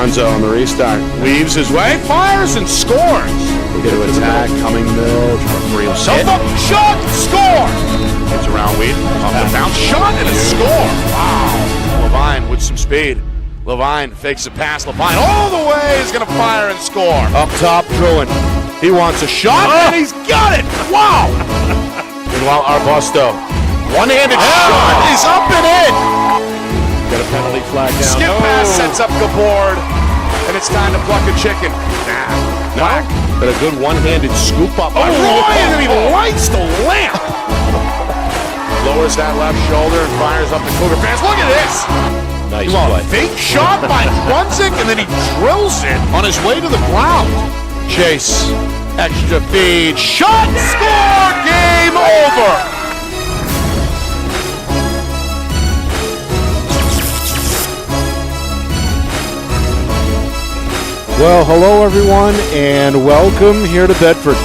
Gonzo on the restart. Weaves his way, fires and scores. Get to attack, coming middle, trying to free himself up, shot, score. Gets around Weed, off the bounce, shot, and a score. Wow. Levine with some speed. Levine fakes a pass. Levine all the way is going to fire and score. Up top, Druin. He wants a shot, and he's got it. Wow. Meanwhile, Arbusto, one-handed shot is up and in. Got a penalty flag down. Skip pass sets up Gabord, and it's time to pluck a chicken. But a good one-handed scoop up. Roy, and then he lights the lamp. Lowers that left shoulder and fires up the Cougar fans. Look at this. Nice play. Fake shot by Brunzik, and then he drills it on his way to the ground. Chase, extra feed, shot, score, game over. Well, hello everyone, and welcome here to Bedford.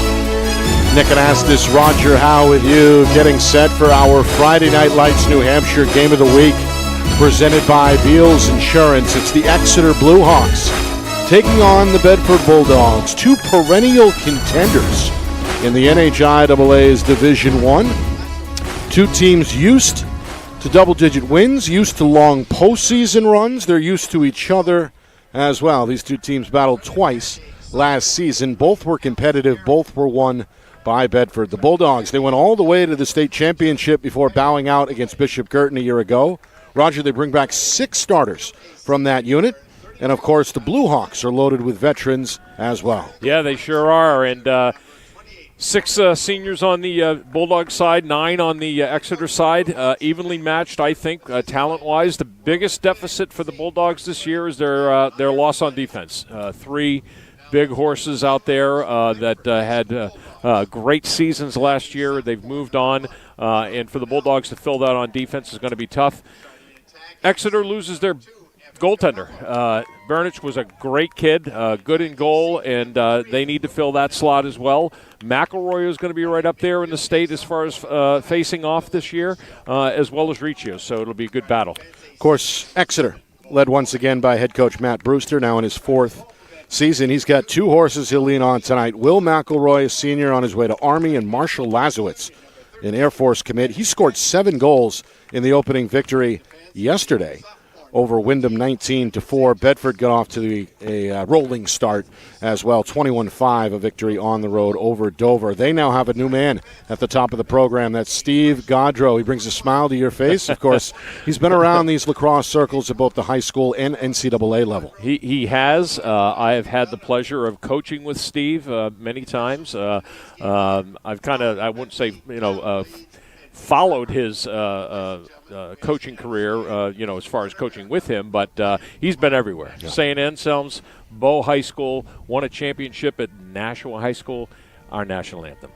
Nick Anastas, Roger Howe with you, getting set for our Friday Night Lights New Hampshire Game of the Week, presented by Beals Insurance. It's the Exeter Bluehawks taking on the Bedford Bulldogs, two perennial contenders in the NHIAA's Division I. Two teams used to double-digit wins, used to long postseason runs. They're used to each other as well. These two teams battled twice last season. Both were competitive. Both were won by Bedford. The Bulldogs, they went all the way to the state championship before bowing out against Bishop Girton a year ago. Roger, they bring back 6 starters from that unit. And, of course, the Bluehawks are loaded with veterans as well. Yeah, they sure are. And 6 seniors on the Bulldog side, 9 on the Exeter side. Evenly matched, I think, talent-wise. The biggest deficit for the Bulldogs this year is their loss on defense. 3 big horses out there that had great seasons last year. They've moved on, and for the Bulldogs to fill that on defense is going to be tough. Exeter loses their goaltender. Burnich was a great kid, good in goal, and they need to fill that slot as well. McElroy is going to be right up there in the state as far as facing off this year, as well as Riccio, so it'll be a good battle. Of course, Exeter, led once again by head coach Matt Brewster, now in his 4th season. He's got 2 horses he'll lean on tonight. Will McElroy, a senior, on his way to Army, and Marshall Lazowitz, an Air Force commit. He scored 7 goals in the opening victory yesterday over Wyndham 19-4. Bedford got off to a rolling start as well, 21-5, a victory on the road over Dover. They now have a new man at the top of the program. That's Steve Gaudreau. He brings a smile to your face. Of course, he's been around these lacrosse circles at both the high school and NCAA level. He has. I have had the pleasure of coaching with Steve many times. I've kind of, I wouldn't say, followed his coaching career, as far as coaching with him, but he's been everywhere. Yeah. St. Anselm's, Bow High School, won a championship at Nashua High School, our national anthem.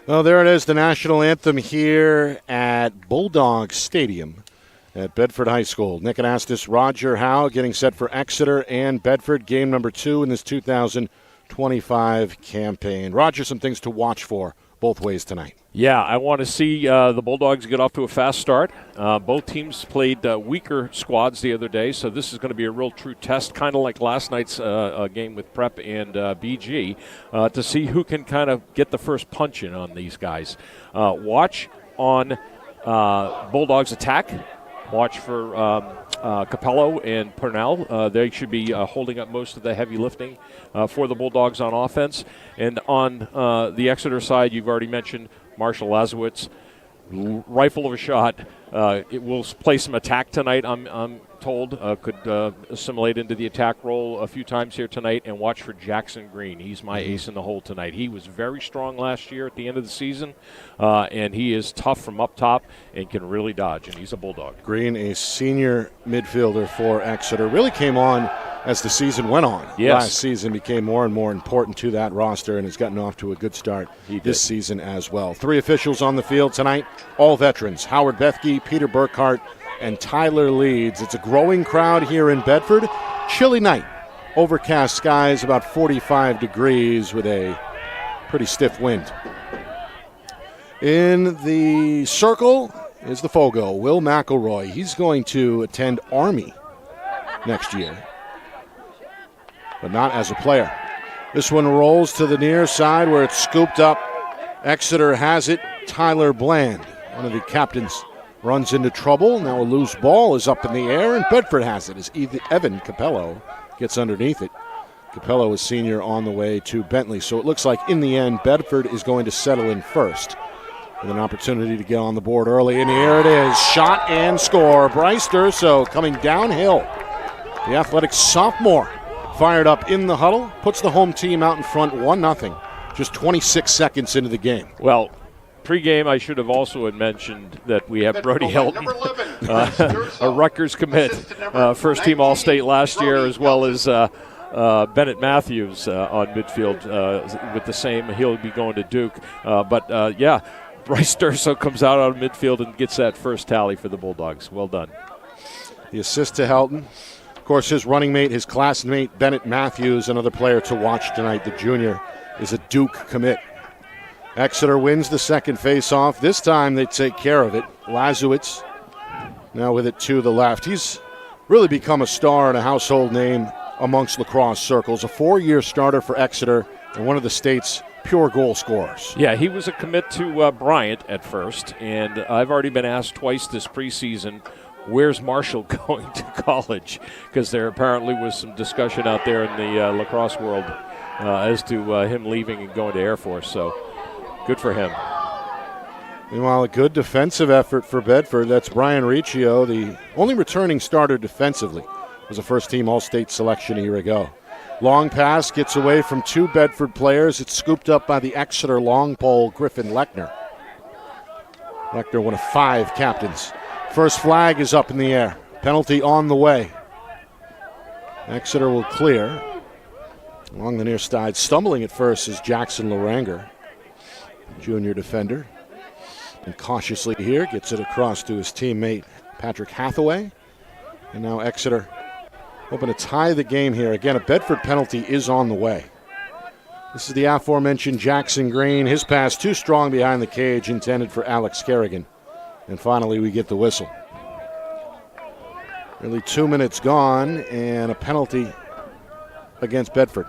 Well, there it is, the national anthem here at Bulldog Stadium at Bedford High School. Nick Anastas, Roger Howe getting set for Exeter and Bedford, game number 2 in this 2025 campaign. Roger, some things to watch for both ways tonight. Yeah, I want to see the Bulldogs get off to a fast start. Both teams played weaker squads the other day, so this is going to be a real true test, kind of like last night's game with Prep and BG, to see who can kind of get the first punch in on these guys. Watch on Bulldogs attack. Watch for Capello and Purnell. They should be holding up most of the heavy lifting for the Bulldogs on offense. And on the Exeter side, you've already mentioned Marshall Lazowitz, rifle of a shot. It will play some attack tonight, I'm told. Could assimilate into the attack role a few times here tonight. And watch for Jackson Green. He's my ace in the hole tonight. He was very strong last year at the end of the season, and he is tough from up top and can really dodge, and he's a Bulldog. Green, a senior midfielder for Exeter, really came on as the season went on. Yes. Last season became more and more important to that roster and has gotten off to a good start this season as well. 3 officials on the field tonight, all veterans: Howard Bethke, Peter Burkhart, and Tyler Leeds. It's a growing crowd here in Bedford. Chilly night. Overcast skies, about 45 degrees with a pretty stiff wind. In the circle is the Fogo, Will McElroy. He's going to attend Army next year, but not as a player. This one rolls to the near side where it's scooped up. Exeter has it. Tyler Bland, one of the captains, runs into trouble. Now a loose ball is up in the air, and Bedford has it as Evan Capello gets underneath it. Capello is senior on the way to Bentley, so it looks like in the end Bedford is going to settle in first with an opportunity to get on the board early. And here it is, shot and score. Bryce Durso coming downhill. The athletic sophomore fired up in the huddle, puts the home team out in front 1-0, just 26 seconds into the game. Well, pre-game, I should have also mentioned that we have Brody Helton, a Rutgers commit, first-team All-State last year, as well as Bennett Matthews on midfield with the same. He'll be going to Duke. But Bryce Durso comes out on midfield and gets that first tally for the Bulldogs. Well done. The assist to Helton. Of course, his running mate, his classmate, Bennett Matthews, another player to watch tonight, the junior, is a Duke commit. Exeter wins the second face-off. This time they take care of it. Lazowitz now with it to the left. He's really become a star and a household name amongst lacrosse circles. A 4-year starter for Exeter and one of the state's pure goal scorers. Yeah, he was a commit to Bryant at first, and I've already been asked twice this preseason, where's Marshall going to college? Because there apparently was some discussion out there in the lacrosse world as to him leaving and going to Air Force. So good for him. Meanwhile, a good defensive effort for Bedford. That's Brian Riccio, the only returning starter defensively. Was a first-team All-State selection a year ago. Long pass gets away from 2 Bedford players. It's scooped up by the Exeter long pole, Griffin Lechner. Lechner, one of 5 captains. First flag is up in the air. Penalty on the way. Exeter will clear. Along the near side, stumbling at first is Jackson Laranger, junior defender. And cautiously here, gets it across to his teammate, Patrick Hathaway. And now Exeter hoping to tie the game here. Again, a Bedford penalty is on the way. This is the aforementioned Jackson Green. His pass too strong behind the cage, intended for Alex Kerrigan. And finally, we get the whistle. Nearly 2 minutes gone, and a penalty against Bedford.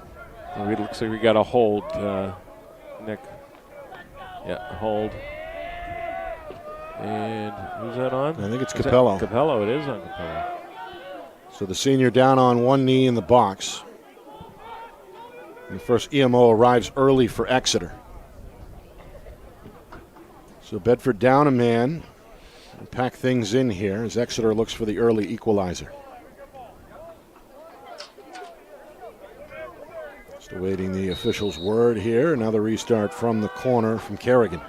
It looks like we got a hold, Nick. Yeah, a hold. And who's that on? I think it's Capello. Capello, it is on Capello. So the senior down on one knee in the box. And the first EMO arrives early for Exeter. So Bedford down a man. And pack things in here as Exeter looks for the early equalizer. Just awaiting the official's word here. Another restart from the corner from Kerrigan.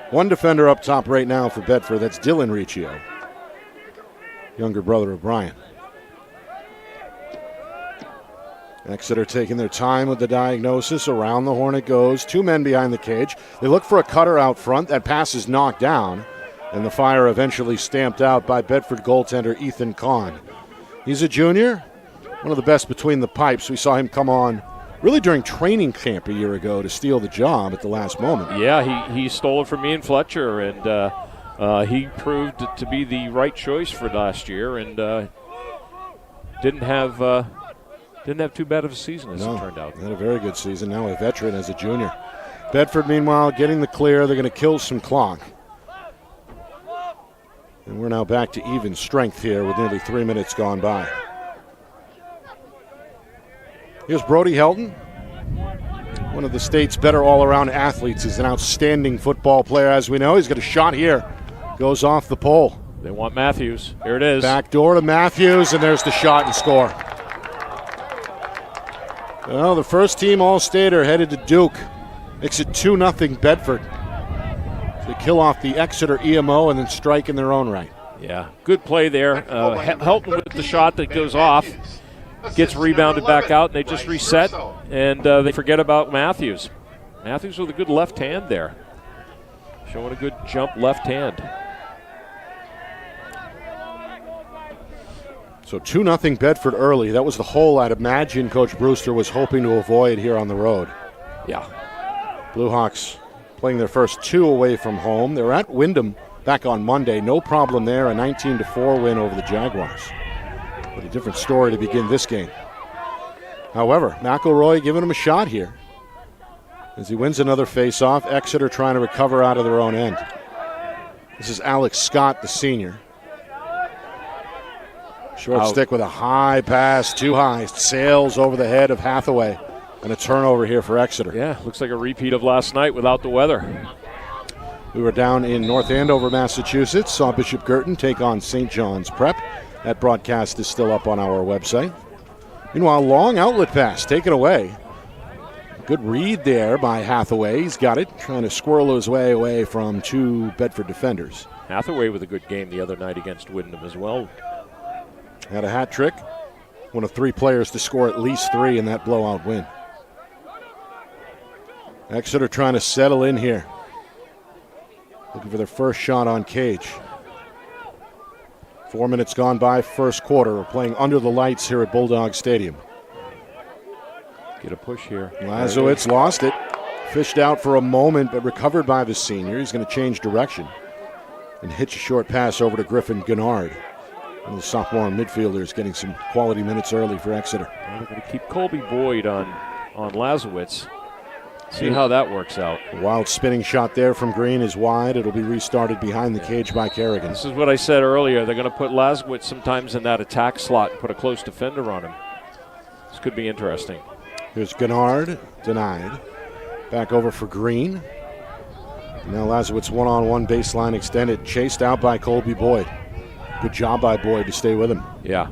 One defender up top right now for Bedford. That's Dylan Riccio, younger brother of Brian. Exeter taking their time with the diagnosis. Around the horn it goes. 2 men behind the cage. They look for a cutter out front. That pass is knocked down, and the fire eventually stamped out by Bedford goaltender Ethan Kahn. He's a junior, one of the best between the pipes. We saw him come on really during training camp a year ago to steal the job at the last moment. Yeah, he stole it from me and Fletcher, and he proved to be the right choice for last year, and didn't have too bad of a season as it turned out. Had a very good season. Now a veteran as a junior. Bedford, meanwhile, getting the clear. They're going to kill some clock. And we're now back to even strength here with nearly 3 minutes gone by. Here's Brody Helton, one of the state's better all-around athletes. He's an outstanding football player, as we know. He's got a shot here. Goes off the pole. They want Matthews. Here it is. Back door to Matthews, and there's the shot and score. Well, the first team All-Stater headed to Duke. Makes it 2-0 Bedford. They kill off the Exeter EMO and then strike in their own right. Yeah, good play there. Helton with the shot that goes off. Gets rebounded back out, and they just reset, and they forget about Matthews. Matthews with a good left hand there. Showing a good jump left hand. So 2-0 Bedford early. That was the hole I'd imagine Coach Brewster was hoping to avoid here on the road. Yeah. Blue Hawks playing their first 2 away from home. They were at Wyndham back on Monday. No problem there. A 19-4 win over the Jaguars. But a different story to begin this game. However, McElroy giving him a shot here as he wins another face-off. Exeter trying to recover out of their own end. This is Alex Scott, the senior. Short stick with a high pass, too high. Sails over the head of Hathaway. And a turnover here for Exeter. Yeah, looks like a repeat of last night without the weather. We were down in North Andover, Massachusetts. Saw Bishop Girton take on St. John's Prep. That broadcast is still up on our website. Meanwhile, long outlet pass taken away. Good read there by Hathaway. He's got it, trying to squirrel his way away from 2 Bedford defenders. Hathaway with a good game the other night against Wyndham as well. Had a hat trick. One of 3 players to score at least 3 in that blowout win. Exeter trying to settle in here. Looking for their first shot on Cage. 4 minutes gone by, first quarter. We're playing under the lights here at Bulldog Stadium. Get a push here. Lazowitz lost it. Fished out for a moment, but recovered by the senior. He's going to change direction and hitch a short pass over to Griffin Gennard. And the sophomore midfielder is getting some quality minutes early for Exeter. Well, they're going to keep Colby Boyd on Lazowitz. See how that works out. A wild spinning shot there from Green is wide. It'll be restarted behind the cage by Kerrigan. This is what I said earlier. They're going to put Lazowitz sometimes in that attack slot and put a close defender on him. This could be interesting. Here's Gennard, denied. Back over for Green. Now Lazowitz one-on-one baseline extended. Chased out by Colby Boyd. Good job by Boyd to stay with him. Yeah.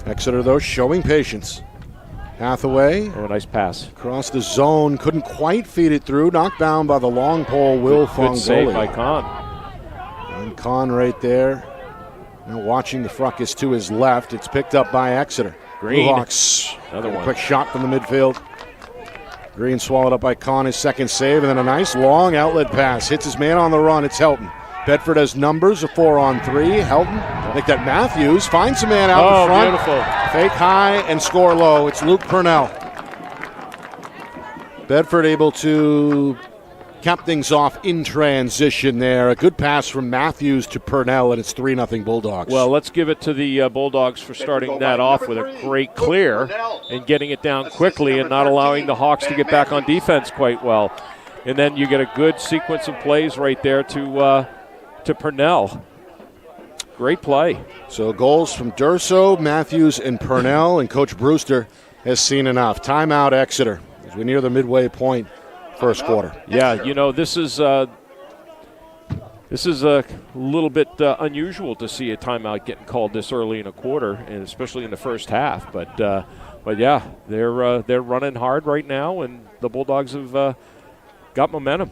Exeter, though, showing patience. Hathaway. Oh, a nice pass. Across the zone. Couldn't quite feed it through. Knocked down by the long pole, Will Fongoli. Good save by Kahn. And Kahn right there. Now watching the fracas to his left. It's picked up by Exeter. Green. Blue Hawks. Another one. Quick shot from the midfield. Green swallowed up by Kahn, his second save. And then a nice long outlet pass. Hits his man on the run. It's Helton. Bedford has numbers, a 4-on-3. Helton, make that Matthews, finds a man out in front. Beautiful. Fake high and score low. It's Luke Purnell. Bedford able to cap things off in transition there. A good pass from Matthews to Purnell, and it's 3-0 Bulldogs. Well, let's give it to the Bulldogs for starting that off with a great clear and getting it down quickly and not allowing the Hawks to get back on defense quite well. And then you get a good sequence of plays right there to Purnell. Great play. So goals from Durso, Matthews, and Purnell, and Coach Brewster has seen enough. Timeout Exeter as we near the midway point, first quarter. Yeah, you know, this is a little bit unusual to see a timeout getting called this early in a quarter, and especially in the first half. But yeah, they're running hard right now, and the Bulldogs have got momentum.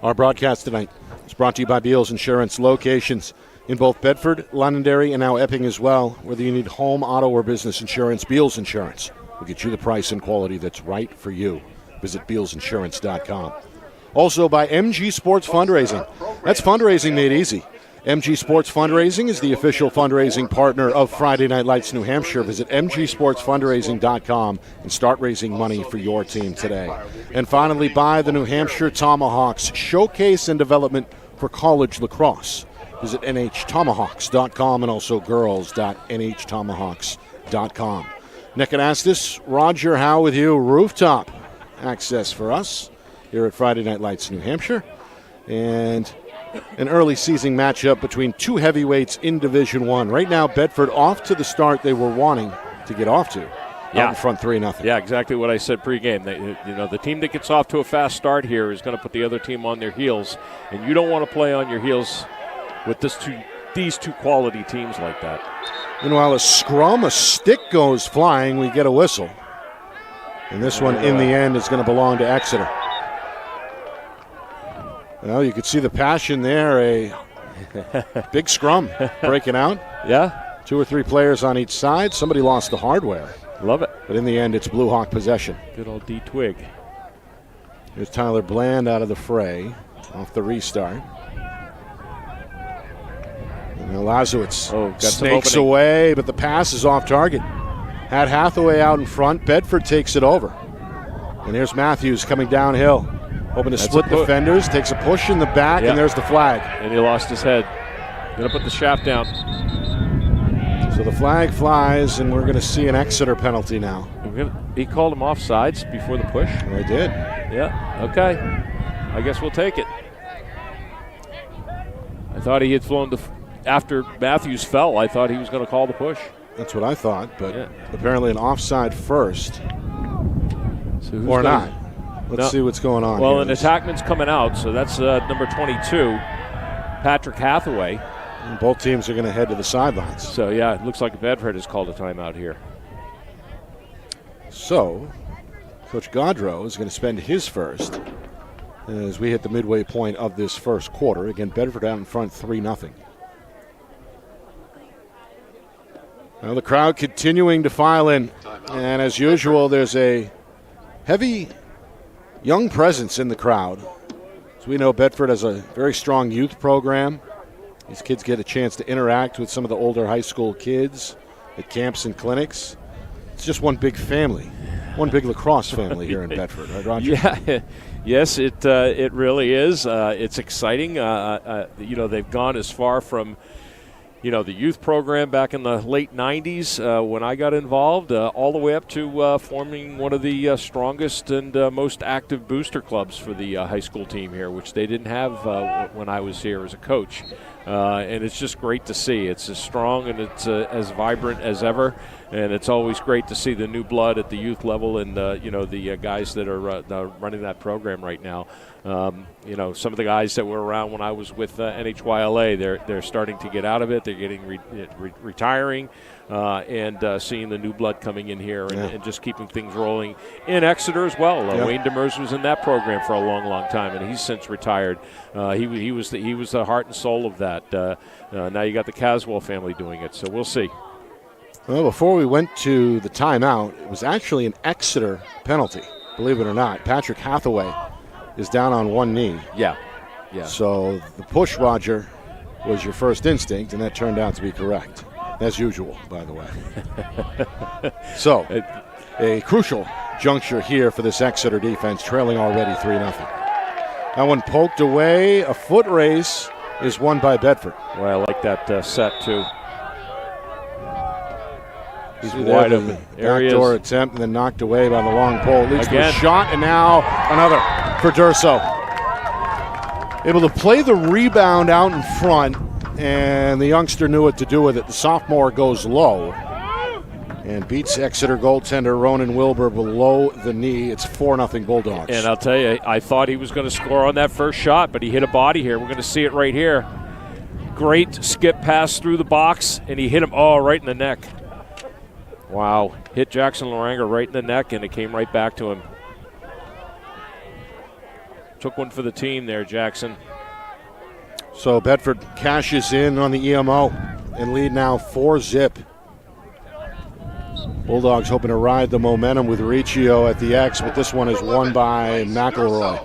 Our broadcast tonight is brought to you by Beals Insurance. Locations in both Bedford, Londonderry, and now Epping as well. Whether you need home, auto, or business insurance, Beals Insurance will get you the price and quality that's right for you. Visit BealsInsurance.com. Also by MG Sports Fundraising. That's fundraising made easy. MG Sports Fundraising is the official fundraising partner of Friday Night Lights New Hampshire. Visit mgsportsfundraising.com and start raising money for your team today. And finally, by the New Hampshire Tomahawks, showcase and development for college lacrosse. Visit nhtomahawks.com and also girls.nhtomahawks.com. Nick Anastas, Roger Howe with you. Rooftop access for us here at Friday Night Lights New Hampshire. And an early season matchup between two heavyweights in Division I. Right now, Bedford off to the start they were wanting to get off to. Out in front 3-0. Yeah, exactly what I said pregame. The team that gets off to a fast start here is going to put the other team on their heels, and you don't want to play on your heels with these two quality teams like that. Meanwhile, a scrum, a stick goes flying. We get a whistle. And this one, in the end, is going to belong to Exeter. Well, you could see the passion there. A big scrum breaking out. Yeah. 2 or 3 players on each side. Somebody lost the hardware. Love it. But in the end, it's Blue Hawk possession. Good old D Twig. Here's Tyler Bland out of the fray off the restart. And Lazowitz snakes away, but the pass is off target. Had Hathaway out in front. Bedford takes it over. And here's Matthews coming downhill. Hoping to split defenders, takes a push in the back, and there's the flag. And he lost his head. Going to put the shaft down. So the flag flies, and we're going to see an Exeter penalty now. He called him offsides before the push. Well, he did. Yeah, okay. I guess we'll take it. I thought he had flown after Matthews fell. I thought he was going to call the push. That's what I thought, but apparently an offside first. So or not. Let's see what's going on. Well, an attackman's coming out, so that's number 22, Patrick Hathaway. And both teams are going to head to the sidelines. So, yeah, it looks like Bedford has called a timeout here. So, Coach Gaudreau is going to spend his first as we hit the midway point of this first quarter. Again, Bedford out in front 3-0. Well, the crowd continuing to file in. And as usual, there's a heavy young presence in the crowd. As we know, Bedford has a very strong youth program. These kids get a chance to interact with some of the older high school kids at camps and clinics. It's just one big family, one big lacrosse family here in Bedford, right, Roger? Yeah, yes, it really is. It's exciting. They've gone as far from the youth program back in the late 90s when I got involved, all the way up to forming one of the strongest and most active booster clubs for the high school team here, which they didn't have when I was here as a coach. And it's just great to see. It's as strong and it's as vibrant as ever. And it's always great to see the new blood at the youth level and, the guys that are running that program right now. Some of the guys that were around when I was with NHYLA, they're starting to get out of it. They're getting retiring and seeing the new blood coming in here and just keeping things rolling in Exeter as well. Wayne Demers was in that program for a long, long time, and he's since retired. He was the heart and soul of that. Now you got the Caswell family doing it, so we'll see. Well, before we went to the timeout, it was actually an Exeter penalty, believe it or not. Patrick Hathaway is down on one knee. Yeah. So the push, Roger, was your first instinct, and that turned out to be correct, as usual, by the way. So a crucial juncture here for this Exeter defense, trailing already 3-0. That one poked away. A foot race is won by Bedford. Well, I like that set, too. He's wide open. Backdoor attempt and then knocked away by the long pole. Leads to a shot, and now another for Durso. Able to play the rebound out in front, and the youngster knew what to do with it. The sophomore goes low and beats Exeter goaltender Ronan Wilbur below the knee. It's 4-0 Bulldogs. And I'll tell you, I thought he was going to score on that first shot, but he hit a body here. We're going to see it right here. Great skip pass through the box, and he hit him right in the neck. Wow, hit Jackson Laranger right in the neck, and it came right back to him. Took one for the team there, Jackson. So Bedford cashes in on the EMO and lead now 4-0. Bulldogs hoping to ride the momentum with Riccio at the X, but this one is won by McElroy.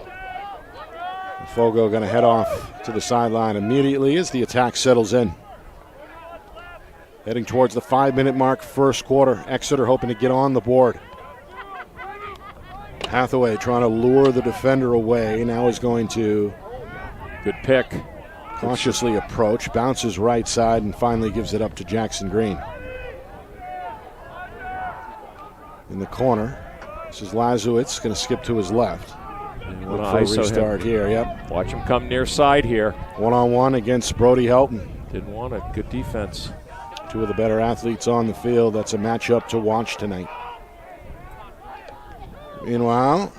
Fogo going to head off to the sideline immediately as the attack settles in. Heading towards the 5-minute mark, first quarter. Exeter hoping to get on the board. Hathaway trying to lure the defender away. Now he's going to good pick. Cautiously approach, bounces right side, and finally gives it up to Jackson Green. In the corner, this is Lazowitz, going to skip to his left. Look for a restart here, yep. Watch him come near side here. One-on-one against Brody Helton. Didn't want it. Good defense. Two of the better athletes on the field. That's a matchup to watch tonight. Meanwhile,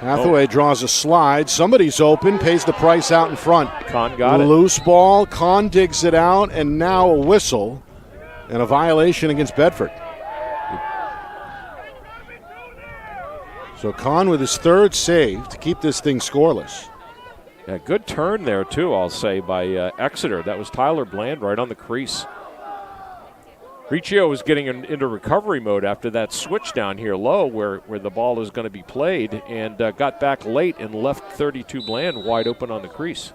Hathaway draws a slide. Somebody's open, pays the price out in front. Kahn got it. Loose ball. Kahn digs it out, and now a whistle and a violation against Bedford. So Kahn with his third save to keep this thing scoreless. Yeah, good turn there, too, I'll say, by Exeter. That was Tyler Bland right on the crease. Riccio was getting into recovery mode after that switch down here low where the ball is going to be played, and got back late and left 32 Bland wide open on the crease.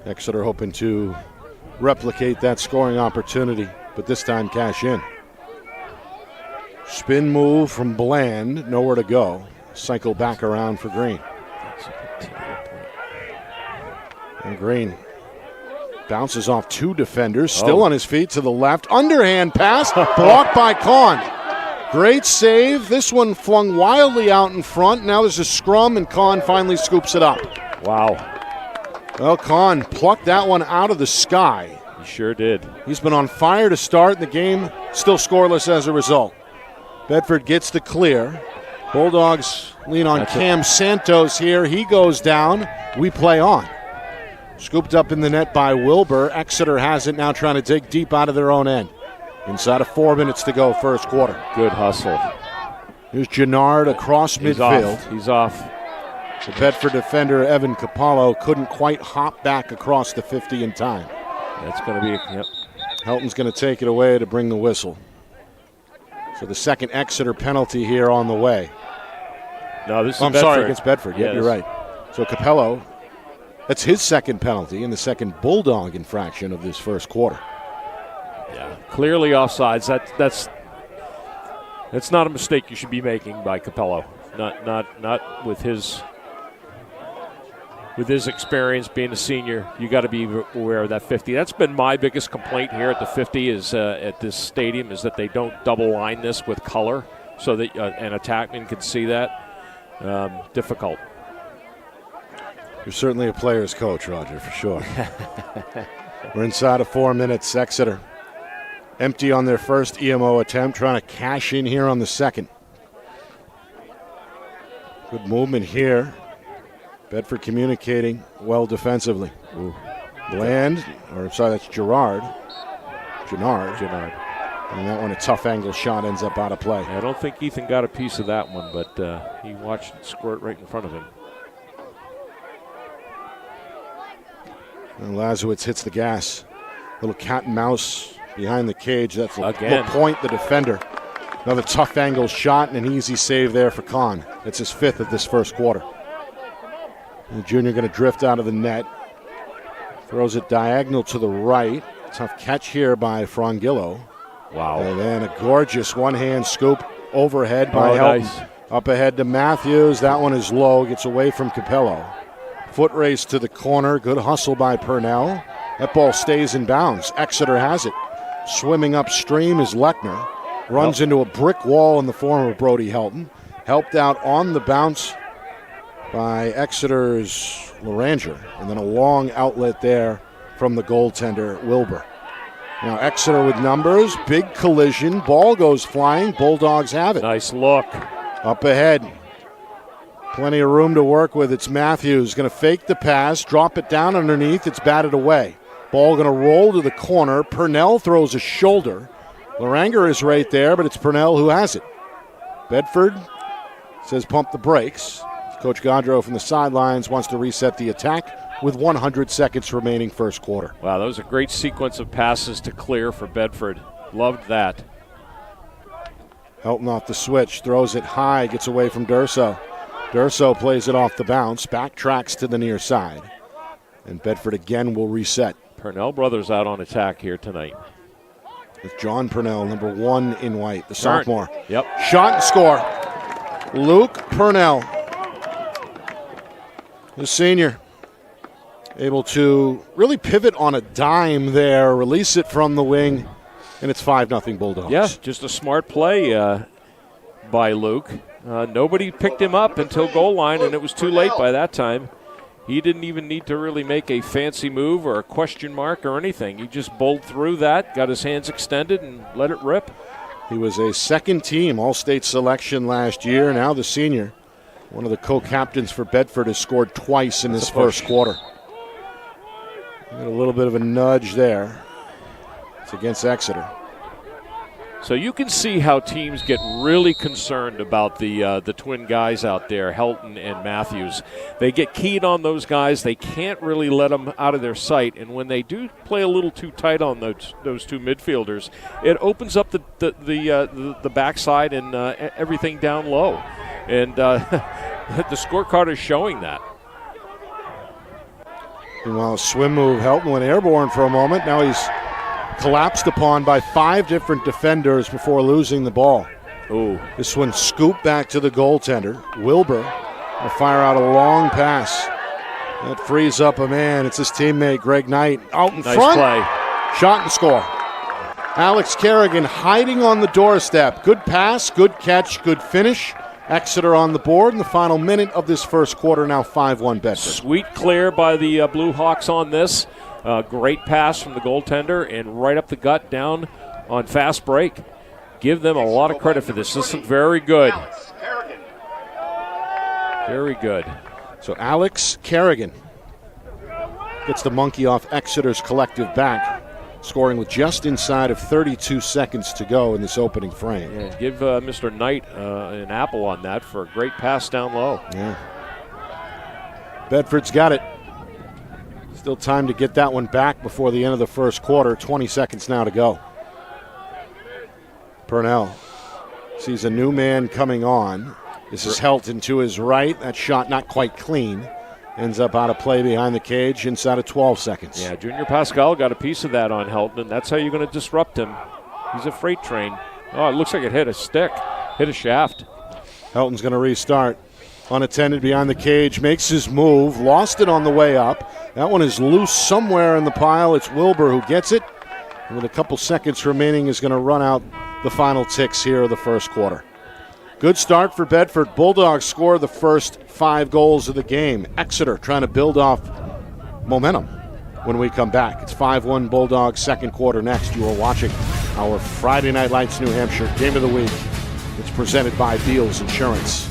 Exeter hoping to replicate that scoring opportunity, but this time cash in. Spin move from Bland, nowhere to go. Cycle back around for Green. And Green bounces off two defenders, still on his feet to the left. Underhand pass, blocked by Kahn. Great save. This one flung wildly out in front. Now there's a scrum, and Kahn finally scoops it up. Wow. Well, Kahn plucked that one out of the sky. He sure did. He's been on fire to start, and the game still scoreless as a result. Bedford gets the clear. Bulldogs lean on Cam Santos here. He goes down. We play on. Scooped up in the net by Wilbur. Exeter has it now, trying to dig deep out of their own end. Inside of 4 minutes to go, first quarter. Good hustle. Here's Gennard across midfield. He's off. The Bedford defender, Evan Capallo, couldn't quite hop back across the 50 in time. That's going to be, yep. Helton's going to take it away to bring the whistle. So the second Exeter penalty here on the way. No, this is I'm Bedford. sorry, against Bedford. Yeah, you're right. So Capello, that's his second penalty and the second Bulldog infraction of this first quarter. Yeah, clearly offsides. That's not a mistake you should be making by Capello. Not with his experience being a senior. You got to be aware of that 50. That's been my biggest complaint here at the 50 is at this stadium is that they don't double line this with color so that an attackman can see that. Difficult. You're certainly a player's coach, Roger, for sure. We're inside of 4 minutes. Exeter empty on their first EMO attempt, trying to cash in here on the second. Good movement here. Bedford communicating well defensively. Bland, or sorry, that's Gennard. And that one, a tough angle shot, ends up out of play. I don't think Ethan got a piece of that one, but he watched it squirt right in front of him. And Lazowitz hits the gas. Little cat and mouse behind the cage. That's will point the defender. Another tough angle shot and an easy save there for Kahn. It's his fifth of this first quarter. And the junior going to drift out of the net. Throws it diagonal to the right. Tough catch here by Frangillo. Wow. And then a gorgeous one-hand scoop overhead by Helton. Nice. Up ahead to Matthews. That one is low. Gets away from Capello. Foot race to the corner. Good hustle by Purnell. That ball stays in bounds. Exeter has it. Swimming upstream is Lechner. Runs into a brick wall in the form of Brody Helton. Helped out on the bounce by Exeter's Loranger. And then a long outlet there from the goaltender, Wilbur. Now Exeter with numbers. Big collision. Ball goes flying. Bulldogs have it. Nice look. Up ahead. Plenty of room to work with. It's Matthews going to fake the pass, drop it down underneath. It's batted away. Ball going to roll to the corner. Purnell throws a shoulder. Loranger is right there, but it's Purnell who has it. Bedford says pump the brakes. Coach Gaudreau from the sidelines wants to reset the attack with 100 seconds remaining first quarter. Wow, that was a great sequence of passes to clear for Bedford. Loved that. Helton off the switch, throws it high, gets away from Durso. Durso plays it off the bounce, backtracks to the near side. And Bedford again will reset. Purnell brothers out on attack here tonight. With John Purnell, number 1 in white, the sophomore. Yep. Shot and score. Luke Purnell, the senior, able to really pivot on a dime there, release it from the wing, and it's 5-0 Bulldogs. Yeah, just a smart play by Luke. Nobody picked him up until goal line, and it was too late by that time. He didn't even need to really make a fancy move or a question mark or anything. He just bowled through that, got his hands extended, and let it rip. He was a second-team All-State selection last year. Now the senior, one of the co-captains for Bedford, has scored twice in this first quarter. Got a little bit of a nudge there. It's against Exeter. So you can see how teams get really concerned about the twin guys out there, Helton and Matthews. They get keyed on those guys. They can't really let them out of their sight. And when they do play a little too tight on those two midfielders, it opens up the backside and everything down low. And the scorecard is showing that. Meanwhile, a swim move. Helton went airborne for a moment. Now he's collapsed upon by 5 different defenders before losing the ball. Ooh. This one scooped back to the goaltender. Wilbur will fire out a long pass. That frees up a man. It's his teammate, Greg Knight, out in Nice front. play. Shot and score. Alex Kerrigan hiding on the doorstep. Good pass, good catch, good finish. Exeter on the board in the final minute of this first quarter, now 5-1 Bedford. Sweet clear by the Blue Hawks on this. Great pass from the goaltender and right up the gut down on fast break. Give them a lot of credit for this. This is very good. Very good. So Alex Kerrigan gets the monkey off Exeter's collective back, scoring with just inside of 32 seconds to go in this opening frame. Yeah, give Mr. Knight an apple on that for a great pass down low. Yeah. Bedford's got it. Still time to get that one back before the end of the first quarter. 20 seconds now to go. Purnell sees a new man coming on. This is Helton to his right. That shot not quite clean. Ends up out of play behind the cage inside of 12 seconds. Yeah, Junior Pascal got a piece of that on Helton, and that's how you're going to disrupt him. He's a freight train. Oh, it looks like it hit a stick, hit a shaft. Helton's going to restart. Unattended behind the cage, makes his move, lost it on the way up. That one is loose somewhere in the pile. It's Wilbur who gets it. And with a couple seconds remaining, is going to run out the final ticks here of the first quarter. Good start for Bedford. Bulldogs score the first 5 goals of the game. Exeter trying to build off momentum when we come back. It's 5-1 Bulldogs, second quarter next. You are watching our Friday Night Lights New Hampshire Game of the Week. It's presented by Beals Insurance.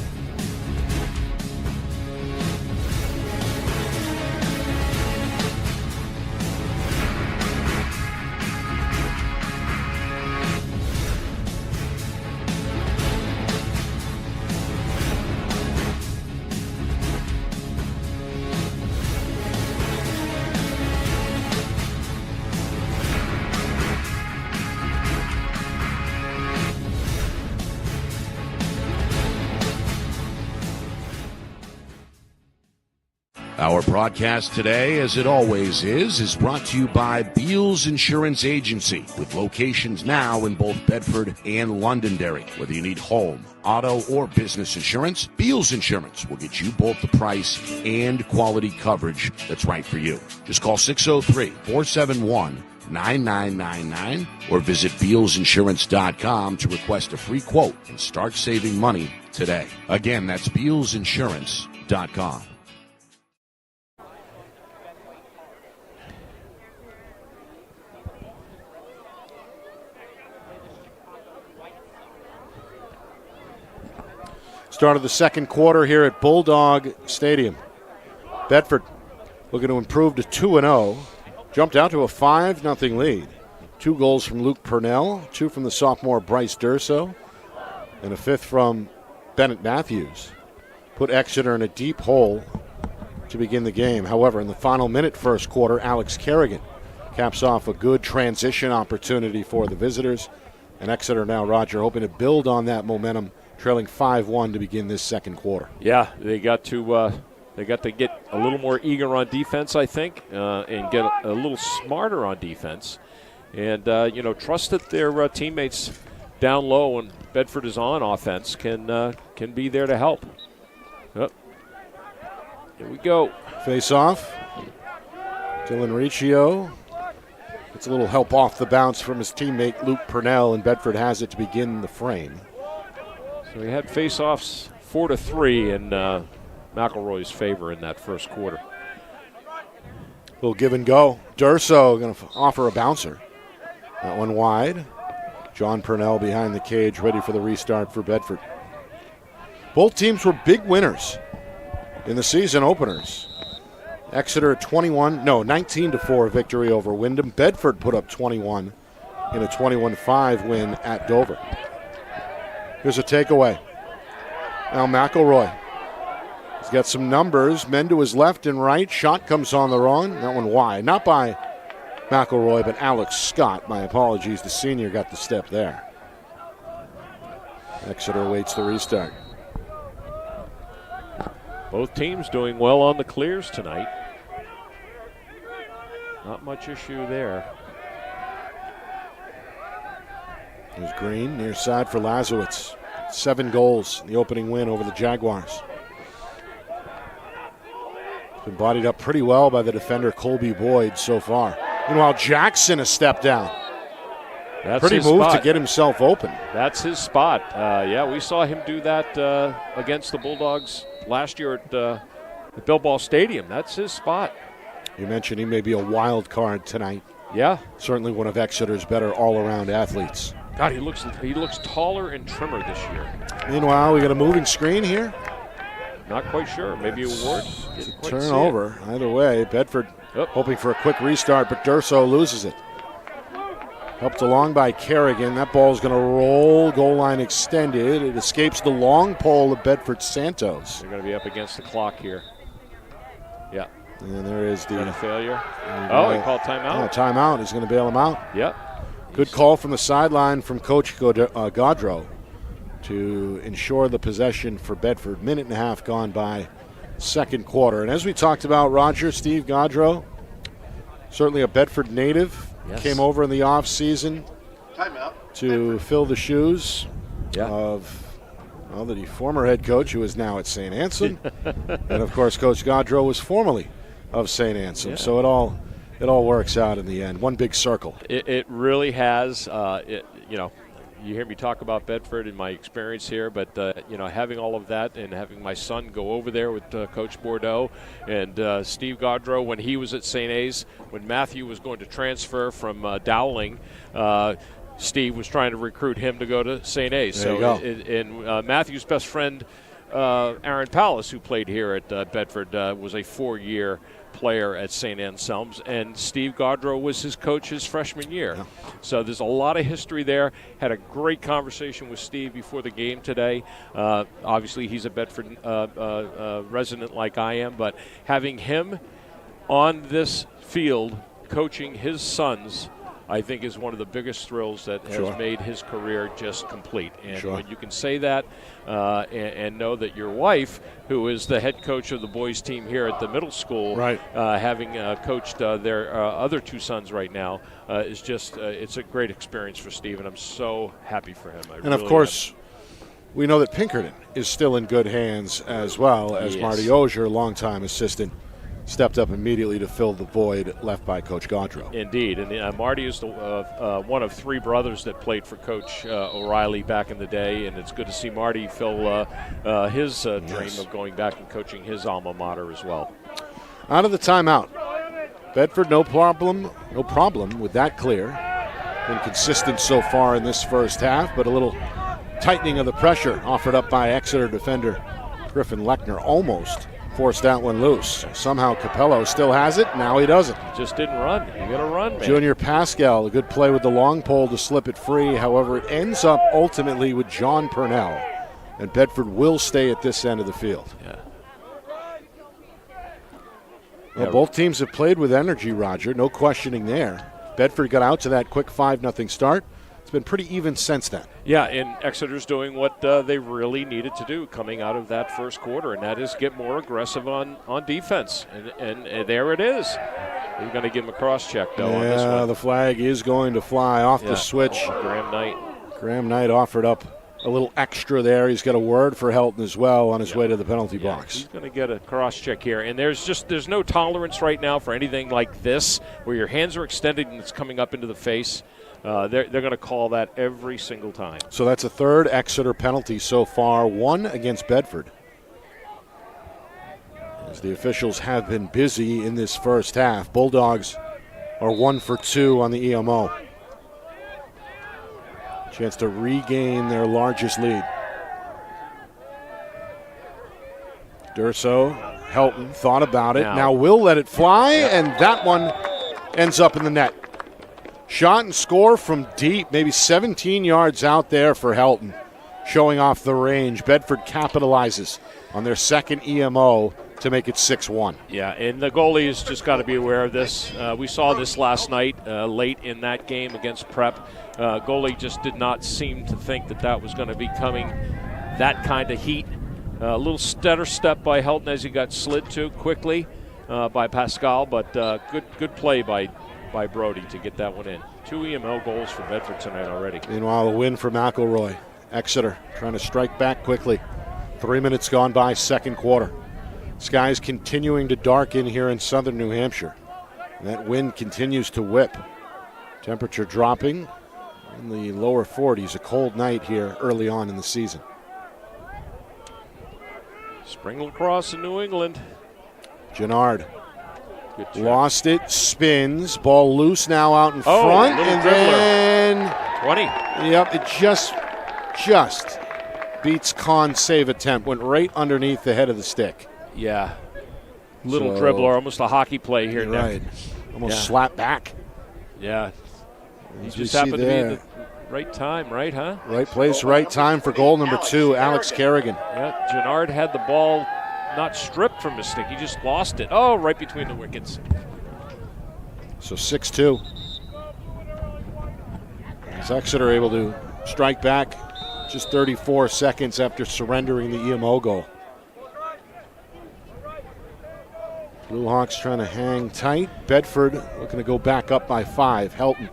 Our broadcast today, as it always is brought to you by Beals Insurance Agency, with locations now in both Bedford and Londonderry. Whether you need home, auto, or business insurance, Beals Insurance will get you both the price and quality coverage that's right for you. Just call 603-471-9999 or visit BealsInsurance.com to request a free quote and start saving money today. Again, that's BealsInsurance.com. Start of the second quarter here at Bulldog Stadium. Bedford looking to improve to 2-0. Jumped out to a 5-0 lead. 2 goals from Luke Purnell, 2 from the sophomore Bryce Durso, and a 5th from Bennett Matthews. Put Exeter in a deep hole to begin the game. However, in the final minute first quarter, Alex Kerrigan caps off a good transition opportunity for the visitors. And Exeter now, Roger, hoping to build on that momentum, trailing 5-1 to begin this second quarter. Yeah, they got to get a little more eager on defense, I think, and get a little smarter on defense, and trust that their teammates down low when Bedford is on offense can be there to help. Oh. Here we go. Face off. Dylan Riccio gets a little help off the bounce from his teammate Luke Purnell, and Bedford has it to begin the frame. So we had face-offs 4-3 in McElroy's favor in that first quarter. Little give and go. Durso going to offer a bouncer. That one wide. John Purnell behind the cage, ready for the restart for Bedford. Both teams were big winners in the season openers. Exeter 19-4 victory over Wyndham. Bedford put up 21 in a 21-5 win at Dover. Here's a takeaway. Now McElroy. He's got some numbers. Men to his left and right. Shot comes on the run. That one wide. Not by McElroy, but Alex Scott. My apologies. The senior got the step there. Exeter awaits the restart. Both teams doing well on the clears tonight. Not much issue there. There's Green, near side for Lazowitz. 7 goals in the opening win over the Jaguars. Been bodied up pretty well by the defender Colby Boyd so far. Meanwhile, Jackson a step down. That's pretty his move spot. to get himself open. That's his spot. Yeah, we saw him do that against the Bulldogs last year at Bell Stadium. That's his spot. You mentioned he may be a wild card tonight. Yeah. Certainly one of Exeter's better all-around athletes. God, he looks taller and trimmer this year. Meanwhile, we got a moving screen here. Not quite sure. Maybe a Ward. Turnover. Either way, Bedford hoping for a quick restart, but Durso loses it. Helped along by Kerrigan. That ball's going to roll. Goal line extended. It escapes the long pole of Bedford Santos. They're going to be up against the clock here. Yeah. And there is the failure. He called timeout. Timeout. He's going to bail him out. Yep. Good call from the sideline from Coach Gaudreau to ensure the possession for Bedford. Minute and a half gone by, second quarter. And as we talked about, Roger, Steve Gaudreau, certainly a Bedford native, came over in the offseason to fill the shoes of the former head coach who is now at St. Anselm. And, of course, Coach Gaudreau was formerly of St. Anselm. Yeah. So it all works out in the end. One big circle. It really has. You hear me talk about Bedford and my experience here, but having all of that and having my son go over there with Coach Bordeaux and Steve Gaudreau when he was at St. A's, when Matthew was going to transfer from Dowling, Steve was trying to recruit him to go to St. A's. There And Matthew's best friend, Aaron Pallas, who played here at Bedford, was a 4-year player at St. Anselm's, and Steve Gaudreau was his coach his freshman year. Yeah. So there's a lot of history there. Had a great conversation with Steve before the game today. Obviously, he's a Bedford resident like I am, but having him on this field coaching his sons, I think, is one of the biggest thrills that has made his career just complete. And when you can say that and know that your wife, who is the head coach of the boys team here at the middle school, having coached their other 2 sons right now, is just it's a great experience for Steve, and I'm so happy for him. Of course, we know that Pinkerton is still in good hands as well, as Marty Ogier, longtime assistant, stepped up immediately to fill the void left by Coach Gaudreau. Indeed, and Marty is one of 3 brothers that played for Coach O'Reilly back in the day, and it's good to see Marty fill his dream of going back and coaching his alma mater as well. Out of the timeout, Bedford no problem with that clear. Been consistent so far in this first half, but a little tightening of the pressure offered up by Exeter defender Griffin Lechner, almost forced that one loose. Somehow Capello still has it. Now he doesn't. Just didn't run. You got to run, man. Junior Pascal, a good play with the long pole to slip it free. However, it ends up ultimately with John Purnell. And Bedford will stay at this end of the field. Yeah. Well, both teams have played with energy, Roger. No questioning there. Bedford got out to that quick 5-0 start. It's been pretty even since then. Yeah, and Exeter's doing what they really needed to do coming out of that first quarter, and that is get more aggressive on defense. And there it is. You're going to give him a cross-check, though, on this one. The flag is going to fly off the switch. Graham Knight. Graham Knight offered up a little extra there. He's got a word for Helton as well on his way to the penalty box. He's going to get a cross-check here. And there's no tolerance right now for anything like this, where your hands are extended and it's coming up into the face. They're going to call that every single time. So that's a third Exeter penalty so far, one against Bedford. As the officials have been busy in this first half, Bulldogs are 1 for 2 on the EMO. Chance to regain their largest lead. Durso, Helton thought about it. Now will let it fly, and that one ends up in the net. Shot and score from deep, maybe 17 yards out there for Helton, showing off the range. Bedford capitalizes on their second EMO to make it 6-1. Yeah, and the goalie's just got to be aware of this. We saw this last night, late in that game against Prep. Goalie just did not seem to think that was going to be coming, that kind of heat. A little stutter step by Helton as he got slid to quickly by Pascal, but good play by Brody to get that one in. 2 EML goals for Bedford tonight already. Meanwhile, a win for McElroy. Exeter trying to strike back quickly. 3 minutes gone by, second quarter. Skies continuing to darken here in southern New Hampshire. And that wind continues to whip. Temperature dropping in the lower 40s. A cold night here early on in the season. Spring lacrosse in New England. Gennard lost it, spins, ball loose now out in front, and dribbler. 20. Yep, it just beats Kahn's save attempt. Went right underneath the head of the stick. Yeah, little dribbler, almost a hockey play here. Right, almost slap back. Yeah, he just happened to be in the right time, right, huh? Right place, right time for goal number 2, Alex Kerrigan. Yeah, Gennard had the ball not stripped from his stick. He just lost it. Oh, right between the wickets. So 6-2. As Exeter able to strike back just 34 seconds after surrendering the EMO goal. Blue Hawks trying to hang tight. Bedford looking to go back up by 5. Helton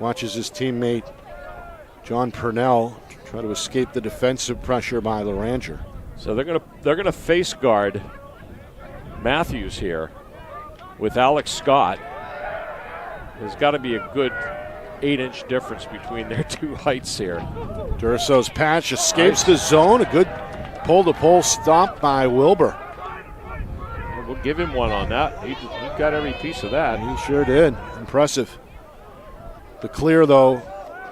watches his teammate John Purnell try to escape the defensive pressure by Laranger. So they're gonna face guard Matthews here with Alex Scott. There's got to be a good 8-inch difference between their two heights here. Durso's patch escapes the zone. A good pull-to-pull stop by Wilbur. We'll give him one on that. He got every piece of that. He sure did. Impressive. The clear, though,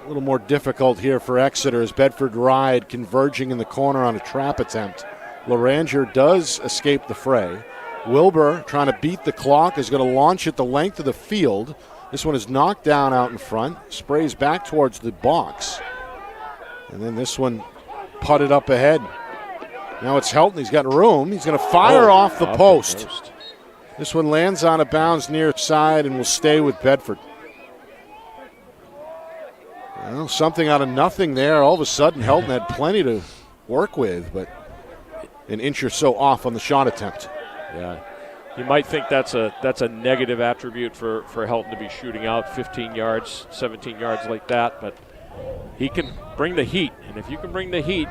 a little more difficult here for Exeter as Bedford Ride converging in the corner on a trap attempt. Laranger does escape the fray. Wilbur, trying to beat the clock, is going to launch at the length of the field. This one is knocked down out in front, sprays back towards the box. And then this one putted up ahead. Now it's Helton. He's got room. He's going to fire off the post. This one lands on a bounds near side and will stay with Bedford. Well, something out of nothing there. All of a sudden, Helton had plenty to work with, but an inch or so off on the shot attempt. Yeah, you might think that's a negative attribute for Helton to be shooting out 15 yards, 17 yards like that, but he can bring the heat, and if you can bring the heat,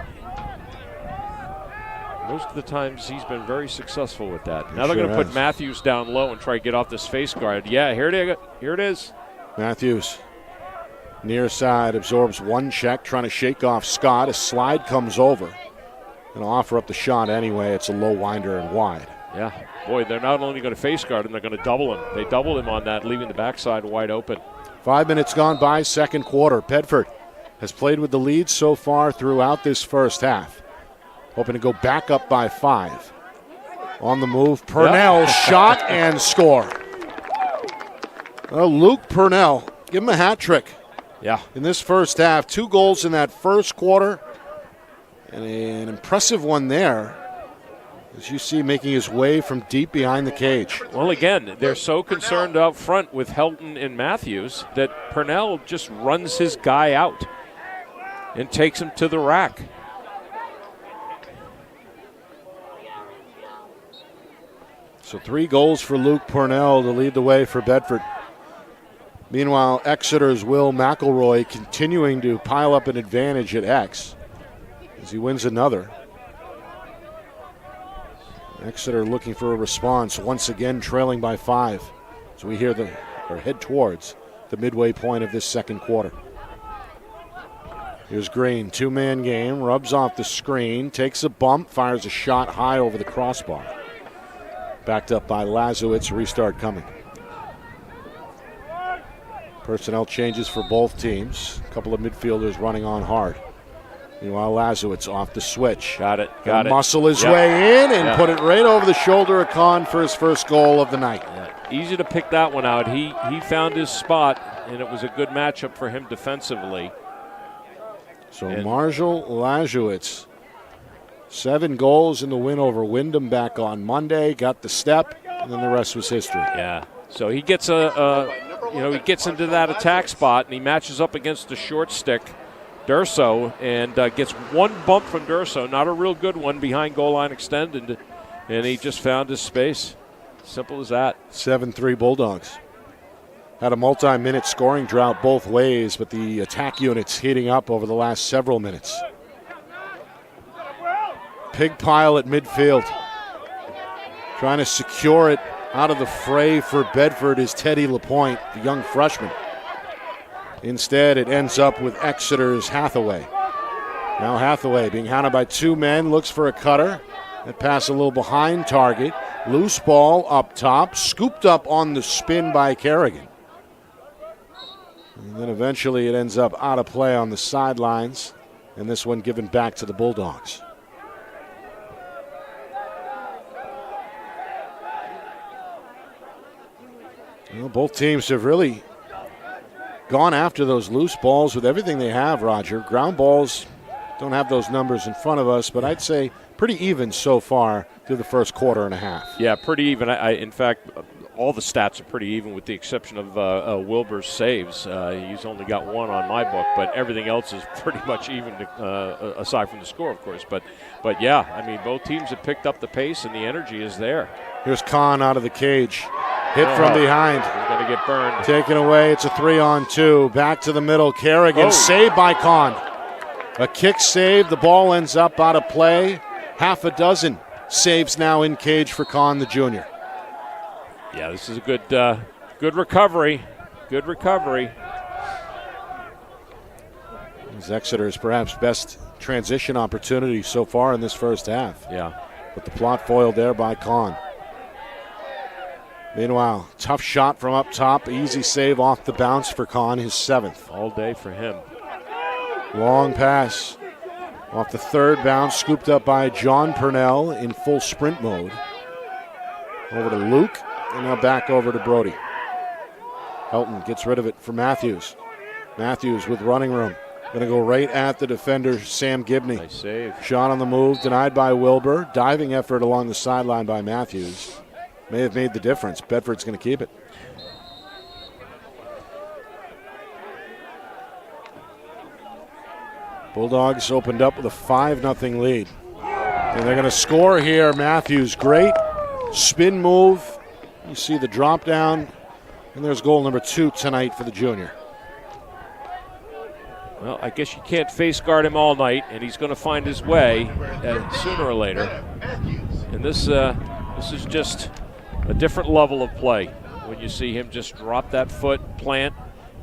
most of the times he's been very successful with that. Now they're going to put Matthews down low and try to get off this face guard. Yeah, here it is. Matthews, near side, absorbs one check, trying to shake off Scott. A slide comes over. Going to offer up the shot anyway. It's a low winder and wide. Yeah, boy, they're not only going to face guard him, they're going to double him. They doubled him on that, leaving the backside wide open. 5 minutes gone by, second quarter. Bedford has played with the lead so far throughout this first half. Hoping to go back up by 5. On the move, Purnell, shot and score. Well, Luke Purnell, give him a hat trick. Yeah. In this first half, 2 goals in that first quarter, and an impressive one there as you see, making his way from deep behind the cage. Well, again, they're so concerned out front with Helton and Matthews that Purnell just runs his guy out and takes him to the rack. So 3 goals for Luke Purnell to lead the way for Bedford. Meanwhile, Exeter's Will McElroy continuing to pile up an advantage at X as he wins another. Exeter looking for a response, once again trailing by 5. So we head towards the midway point of this second quarter. Here's Green, 2-man game, rubs off the screen, takes a bump, fires a shot high over the crossbar. Backed up by Lazowitz, restart coming. Personnel changes for both teams. A couple of midfielders running on hard. Meanwhile, Lazowitz off the switch. Got it. Muscle his way in and put it right over the shoulder of Kahn for his first goal of the night. Yeah. Easy to pick that one out. He found his spot, and it was a good matchup for him defensively. So Marshall Lazowitz, 7 goals in the win over Wyndham back on Monday. Got the step, and then the rest was history. Yeah. So he gets he gets into that attack spot, and he matches up against the short stick, Durso, and gets one bump from Durso, not a real good one, behind goal line extended, and he just found his space. Simple as that. 7-3 Bulldogs. Had a multi-minute scoring drought both ways, but the attack units heating up over the last several minutes. Pig pile at midfield. Trying to secure it out of the fray for Bedford is Teddy Lapointe, the young freshman. Instead, it ends up with Exeter's Hathaway. Now Hathaway being hounded by 2 men, looks for a cutter. That pass a little behind target. Loose ball up top, scooped up on the spin by Kerrigan. And then eventually it ends up out of play on the sidelines, and this one given back to the Bulldogs. Well, both teams have really gone after those loose balls with everything they have, Roger. Ground balls, don't have those numbers in front of us, but I'd say pretty even so far through the first quarter and a half. Yeah, pretty even. In fact, all the stats are pretty even with the exception of Wilbur's saves. He's only got 1 on my book, but everything else is pretty much even aside from the score, of course. But yeah, I mean, both teams have picked up the pace and the energy is there. Here's Kahn out of the cage. Hit from behind. He's going to get burned. Taken away. It's a 3-on-2. Back to the middle. Kerrigan saved by Kahn. A kick save. The ball ends up out of play. Half a dozen saves now in cage for Kahn, the junior. Yeah, this is a good recovery. Good recovery. This Exeter's perhaps best transition opportunity so far in this first half. Yeah. But the plot foiled there by Kahn. Meanwhile, tough shot from up top. Easy save off the bounce for Kahn, his 7th. All day for him. Long pass off the third bounce, scooped up by John Purnell in full sprint mode. Over to Luke, and now back over to Brody. Helton gets rid of it for Matthews. Matthews with running room. Going to go right at the defender, Sam Gibney. Nice save. Shot on the move, denied by Wilbur. Diving effort along the sideline by Matthews. May have made the difference. Bedford's going to keep it. Bulldogs opened up with a 5-0 lead. And they're going to score here. Matthews, great spin move. You see the drop down. And there's goal number 2 tonight for the junior. Well, I guess you can't face guard him all night, and he's going to find his way sooner or later. And this is just a different level of play when you see him just drop that foot, plant,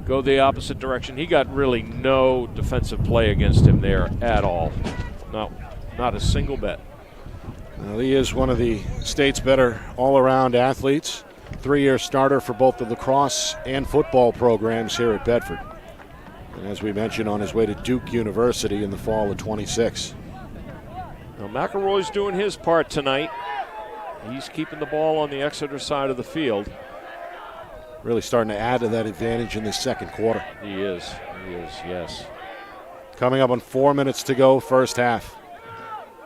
go the opposite direction. He got really no defensive play against him there at all. No, not a single bit. Well, he is one of the state's better all-around athletes. 3-year starter for both the lacrosse and football programs here at Bedford. And as we mentioned, on his way to Duke University in the fall of 26. Now McElroy's doing his part tonight. He's keeping the ball on the Exeter side of the field. Really starting to add to that advantage in this second quarter. He is, yes. Coming up on 4 minutes to go, first half.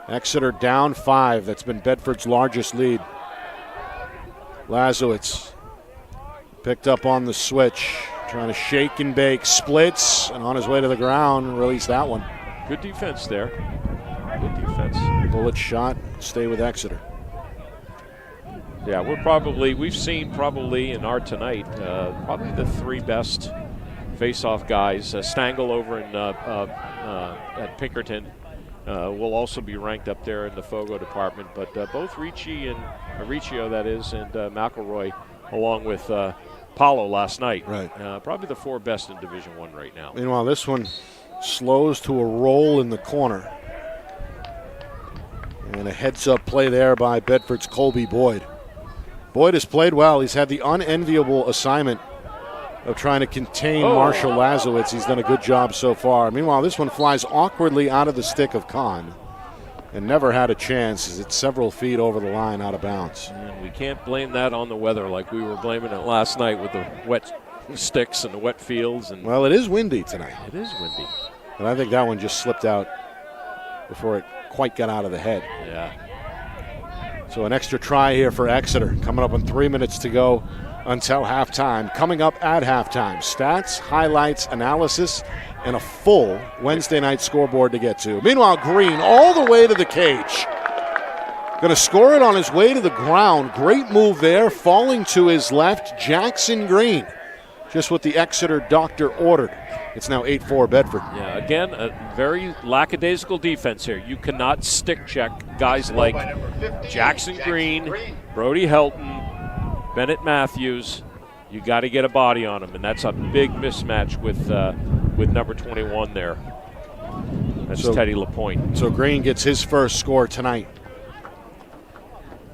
Exeter down 5. That's been Bedford's largest lead. Lazowitz picked up on the switch, trying to shake and bake, splits, and on his way to the ground, released that one. Good defense there. Good defense. Bullet shot, stay with Exeter. Yeah, we've seen probably in our tonight, probably the 3 best face-off guys. Stangl over in at Pinkerton will also be ranked up there in the Fogo department, but both Riccio, that is, and McElroy, along with Paulo last night. Right. Probably the 4 best in Division I right now. Meanwhile, this one slows to a roll in the corner. And a heads-up play there by Bedford's Colby Boyd. Boyd has played well. He's had the unenviable assignment of trying to contain Marshall Lazowitz. He's done a good job so far. Meanwhile, this one flies awkwardly out of the stick of Kahn and never had a chance as it's several feet over the line out of bounds. And we can't blame that on the weather like we were blaming it last night with the wet sticks and the wet fields. And well, it is windy tonight. It is windy. And I think that one just slipped out before it quite got out of the head. Yeah. So an extra try here for Exeter. Coming up on 3 minutes to go until halftime. Coming up at halftime, stats, highlights, analysis, and a full Wednesday night scoreboard to get to. Meanwhile, Green all the way to the cage. Going to score it on his way to the ground. Great move there, falling to his left, Jackson Green. Just what the Exeter doctor ordered. It's now 8-4 Bedford. Yeah, again, a very lackadaisical defense here. You cannot stick check guys like Jackson Green, Brody Helton, Bennett Matthews. You got to get a body on him, and that's a big mismatch with number 21 there. That's Teddy LaPointe. So Green gets his first score tonight.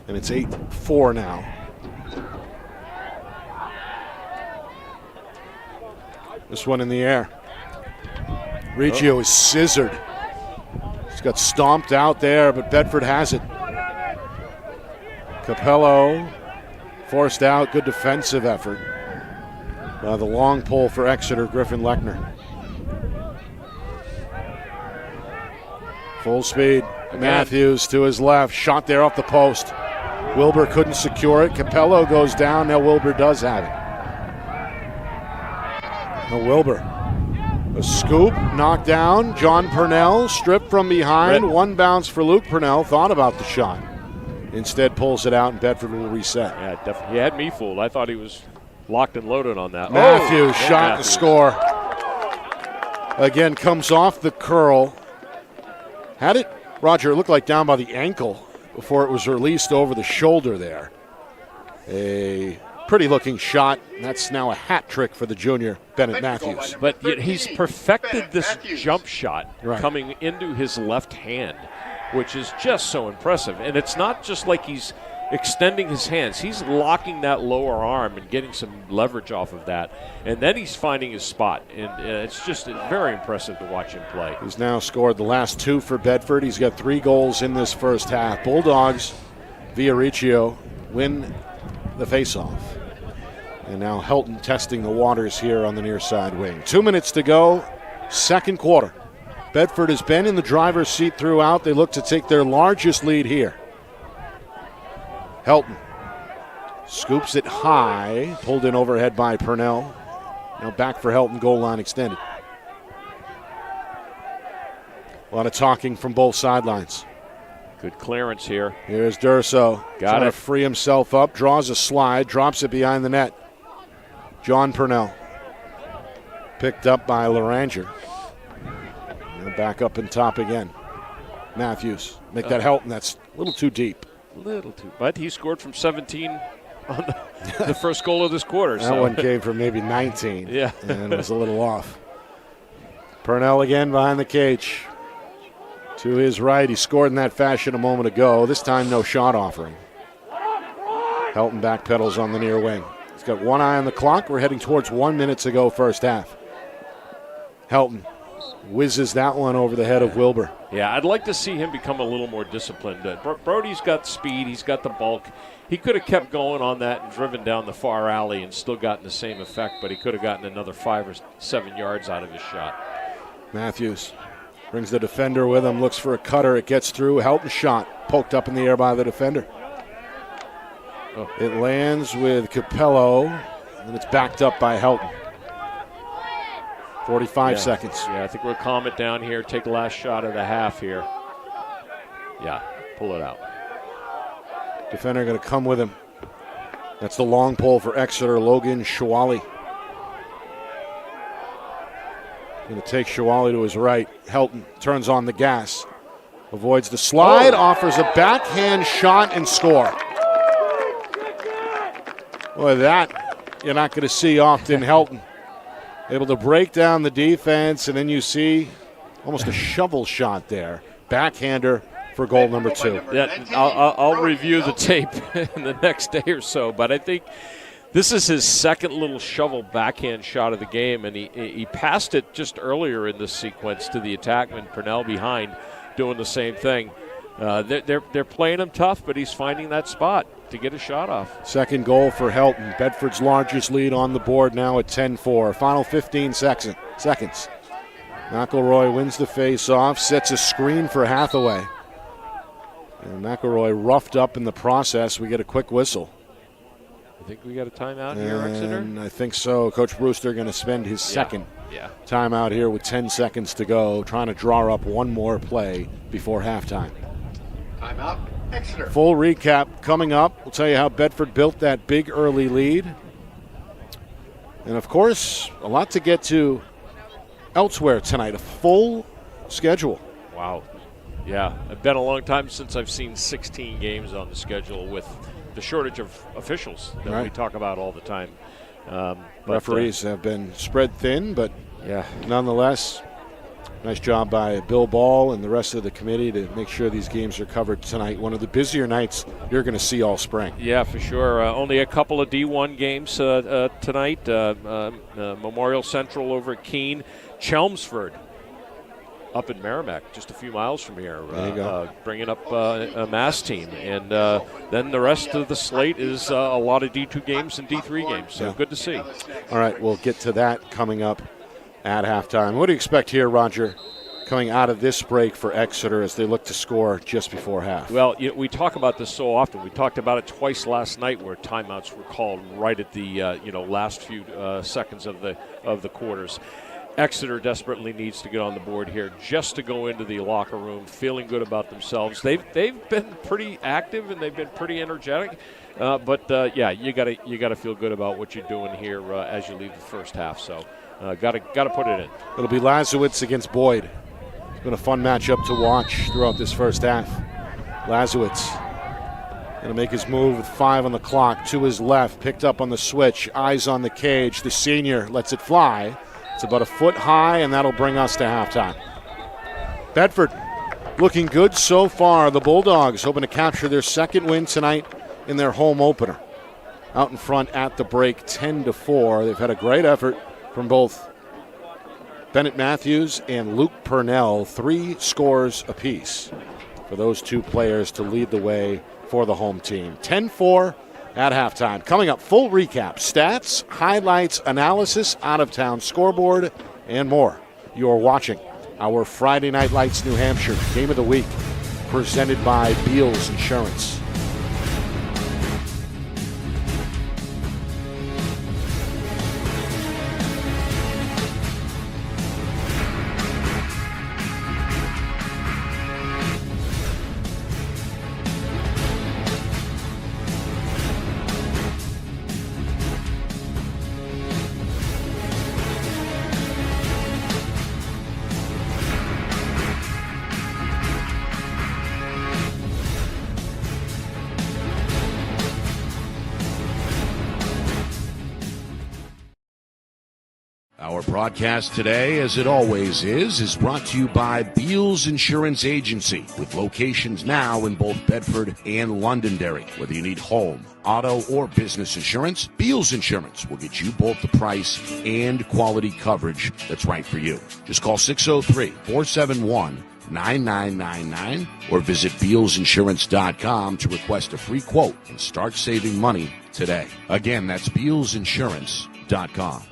And it's 8-4 now. This one in the air. Riccio is scissored. He's got stomped out there, but Bedford has it. Capello forced out. Good defensive effort. The long pull for Exeter, Griffin Lechner. Full speed. Again. Matthews to his left. Shot there off the post. Wilbur couldn't secure it. Capello goes down. Now Wilbur does have it. Now Wilbur. A scoop, knocked down. John Purnell stripped from behind. One bounce for Luke Purnell. Thought about the shot. Instead pulls it out and Bedford will reset. Yeah, definitely. He had me fooled. I thought he was locked and loaded on that. Matthews shot and score. Again, comes off the curl. Had it, Roger, it looked like down by the ankle before it was released over the shoulder there. A pretty looking shot. That's now a hat trick for the junior, Bennett Matthews. But he's perfected this jump shot coming into his left hand, which is just so impressive. And it's not just like he's extending his hands. He's locking that lower arm and getting some leverage off of that. And then he's finding his spot. And it's just very impressive to watch him play. He's now scored the last 2 for Bedford. He's got 3 goals in this first half. Bulldogs, via Riccio, win the faceoff. And now Helton testing the waters here on the near side wing. 2 minutes to go, second quarter. Bedford has been in the driver's seat throughout. They look to take their largest lead here. Helton scoops it high, pulled in overhead by Purnell. Now back for Helton, goal line extended. A lot of talking from both sidelines. Good clearance here. Here's Durso. Got it. To free himself up, draws a slide, drops it behind the net. John Purnell. Picked up by Laranger. Now back up and top again. Matthews. Make that Helton. That's a little too deep. But he scored from 17 on the first goal of this quarter. That one came from maybe 19. Yeah. And it was a little off. Purnell again behind the cage. To his right, he scored in that fashion a moment ago. This time, no shot offering. Helton backpedals on the near wing. He's got one eye on the clock. We're heading towards 1 minute to go first half. Helton whizzes that one over the head of Wilbur. Yeah, I'd like to see him become a little more disciplined. Brody's got speed. He's got the bulk. He could have kept going on that and driven down the far alley and still gotten the same effect, but he could have gotten another 5 or 7 yards out of his shot. Matthews Brings the defender with him, looks for a cutter. It gets through. Helton shot poked up in the air by the defender. It lands with Capello, and it's backed up by Helton. 45 seconds. Yeah, I think we'll calm it down here. Take the last shot of the half here. Yeah, pull it out. Defender going to come with him. That's the long pole for Exeter, Logan Shawali. Going to take Shawali to his right. Helton turns on the gas. Avoids the slide, offers a backhand shot and score. Boy, that you're not going to see often. Helton able to break down the defense, and then you see almost a shovel shot there. Backhander for goal number 2. Yeah, I'll review the tape in the next day or so, but I think this is his second little shovel backhand shot of the game, and he passed it just earlier in this sequence to the attackman, Purnell behind, doing the same thing. They're playing him tough, but he's finding that spot to get a shot off. Second goal for Helton. Bedford's largest lead on the board now at 10-4. Final 15 seconds. McElroy wins the face-off, sets a screen for Hathaway. And McElroy roughed up in the process. We get a quick whistle. I think we got a timeout here, Exeter? I think so. Coach Brewster going to spend his second timeout here with 10 seconds to go, trying to draw up one more play before halftime. Timeout, Exeter. Full recap coming up. We'll tell you how Bedford built that big early lead. And, of course, a lot to get to elsewhere tonight. A full schedule. Wow. Yeah, it's been a long time since I've seen 16 games on the schedule with the shortage of officials that we talk about all the time. Referees have been spread thin, but nonetheless, nice job by Bill Ball and the rest of the committee to make sure these games are covered tonight. One of the busier nights you're going to see all spring. Yeah, for sure. Only a couple of D1 games tonight. Memorial Central over at Keene. Chelmsford up in Merrimack, just a few miles from here, bringing up a Mass team. And then the rest of the slate is a lot of D2 games and D3 games, so good to see. All right, we'll get to that coming up at halftime. What do you expect here, Roger, coming out of this break for Exeter as they look to score just before half? Well, we talk about this so often. We talked about it twice last night where timeouts were called right at the last few seconds of the quarters. Exeter desperately needs to get on the board here just to go into the locker room feeling good about themselves. They've been pretty active and they've been pretty energetic, but you got to feel good about what you're doing here as you leave the first half. So got to put it in. It'll be Lazowitz against Boyd. It's been a fun matchup to watch throughout this first half. Lazowitz going to make his move with 5 on the clock to his left, picked up on the switch, eyes on the cage. The senior lets it fly. It's about a foot high, and that'll bring us to halftime. Bedford looking good so far. The Bulldogs hoping to capture their second win tonight in their home opener. Out in front at the break, 10-4. They've had a great effort from both Bennett Matthews and Luke Purnell. 3 scores apiece for those two players to lead the way for the home team. 10-4. At halftime. Coming up, full recap, stats, highlights, analysis, out-of-town scoreboard, and more. You're watching our Friday Night Lights New Hampshire Game of the Week, presented by Beals Insurance. Our broadcast today, as it always is brought to you by Beals Insurance Agency, with locations now in both Bedford and Londonderry. Whether you need home, auto, or business insurance, Beals Insurance will get you both the price and quality coverage that's right for you. Just call 603-471-9999 or visit BealsInsurance.com to request a free quote and start saving money today. Again, that's BealsInsurance.com.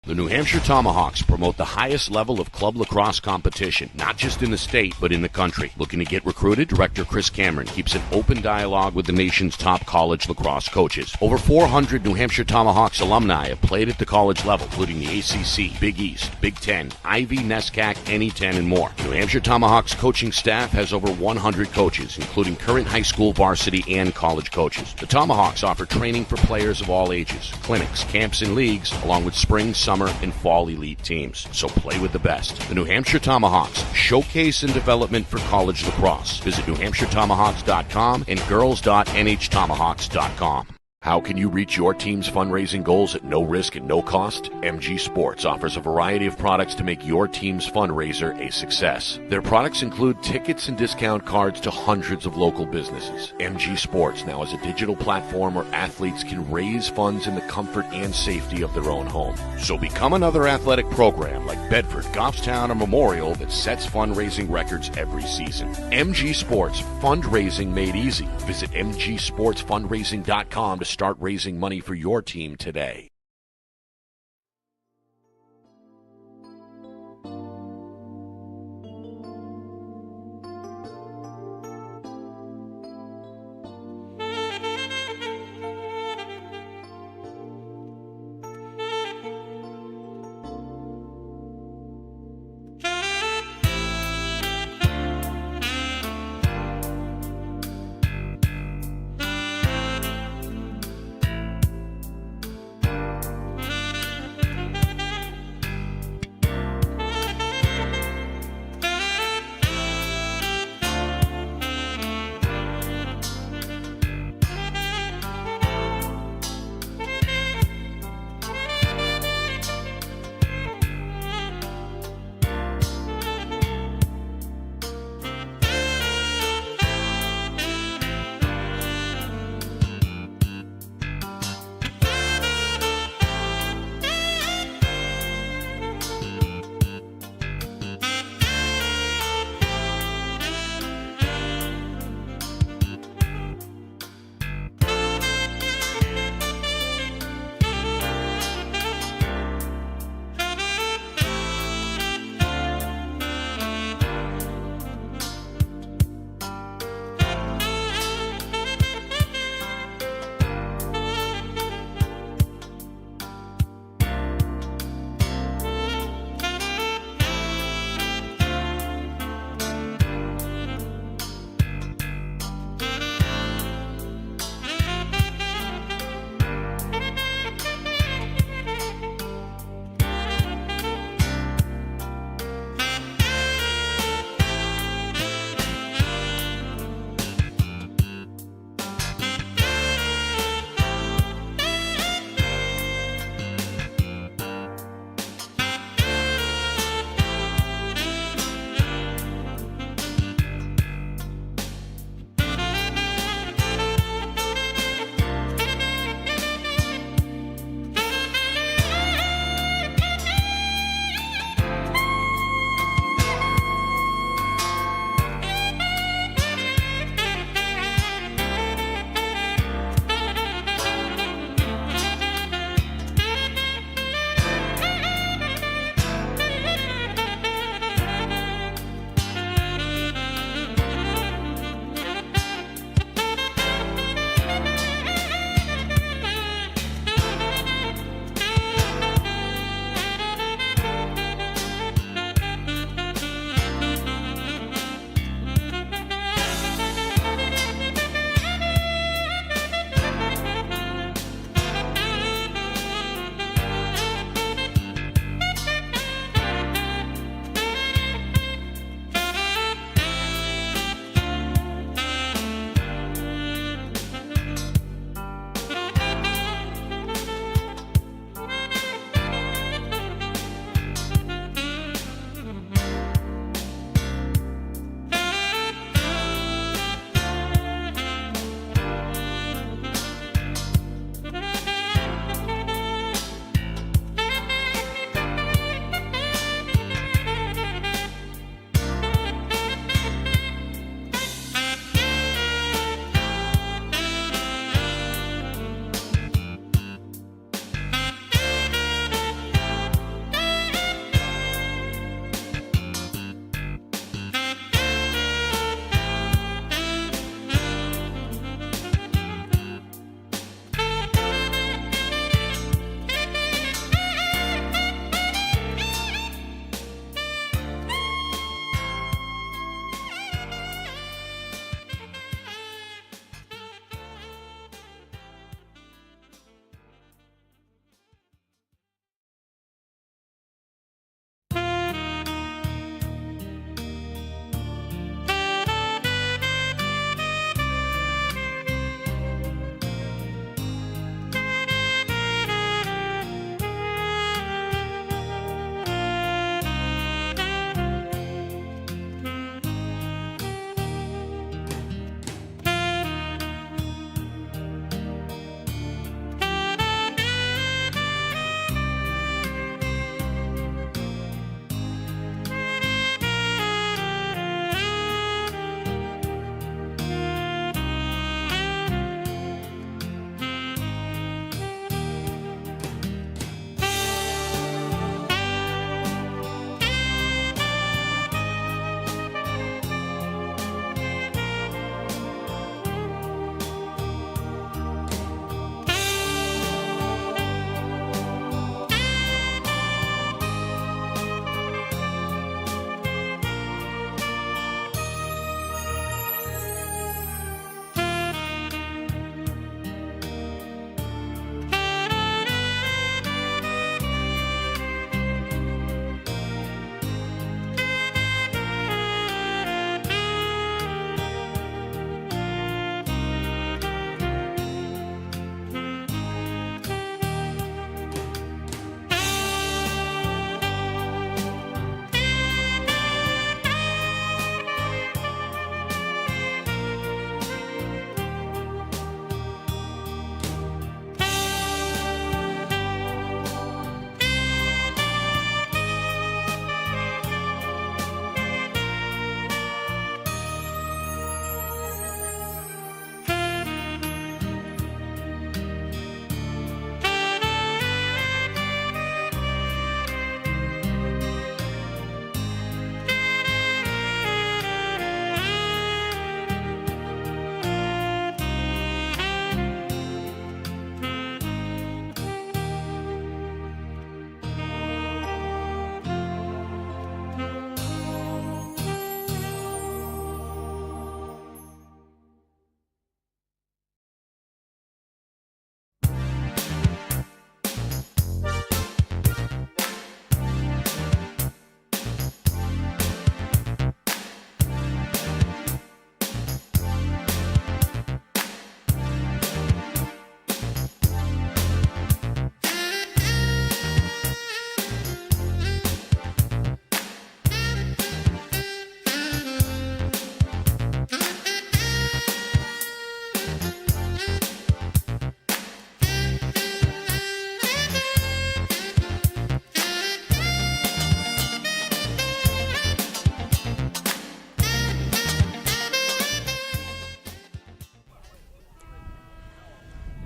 The New Hampshire Tomahawks promote the highest level of club lacrosse competition, not just in the state, but in the country. Looking to get recruited? Director Chris Cameron keeps an open dialogue with the nation's top college lacrosse coaches. Over 400 New Hampshire Tomahawks alumni have played at the college level, including the ACC, Big East, Big Ten, Ivy, NESCAC, NE10, and more. New Hampshire Tomahawks coaching staff has over 100 coaches, including current high school, varsity, and college coaches. The Tomahawks offer training for players of all ages, clinics, camps, and leagues, along with spring, summer, and fall elite teams. So play with the best. The New Hampshire Tomahawks, showcase and development for college lacrosse. Visit NewHampshireTomahawks.com and girls.nhtomahawks.com. How can you reach your team's fundraising goals at no risk and no cost? MG Sports offers a variety of products to make your team's fundraiser a success. Their products include tickets and discount cards to hundreds of local businesses. MG Sports now has a digital platform where athletes can raise funds in the comfort and safety of their own home. So become another athletic program like Bedford, Goffstown, or Memorial that sets fundraising records every season. MG Sports, fundraising made easy. Visit mgsportsfundraising.com to start raising money for your team today.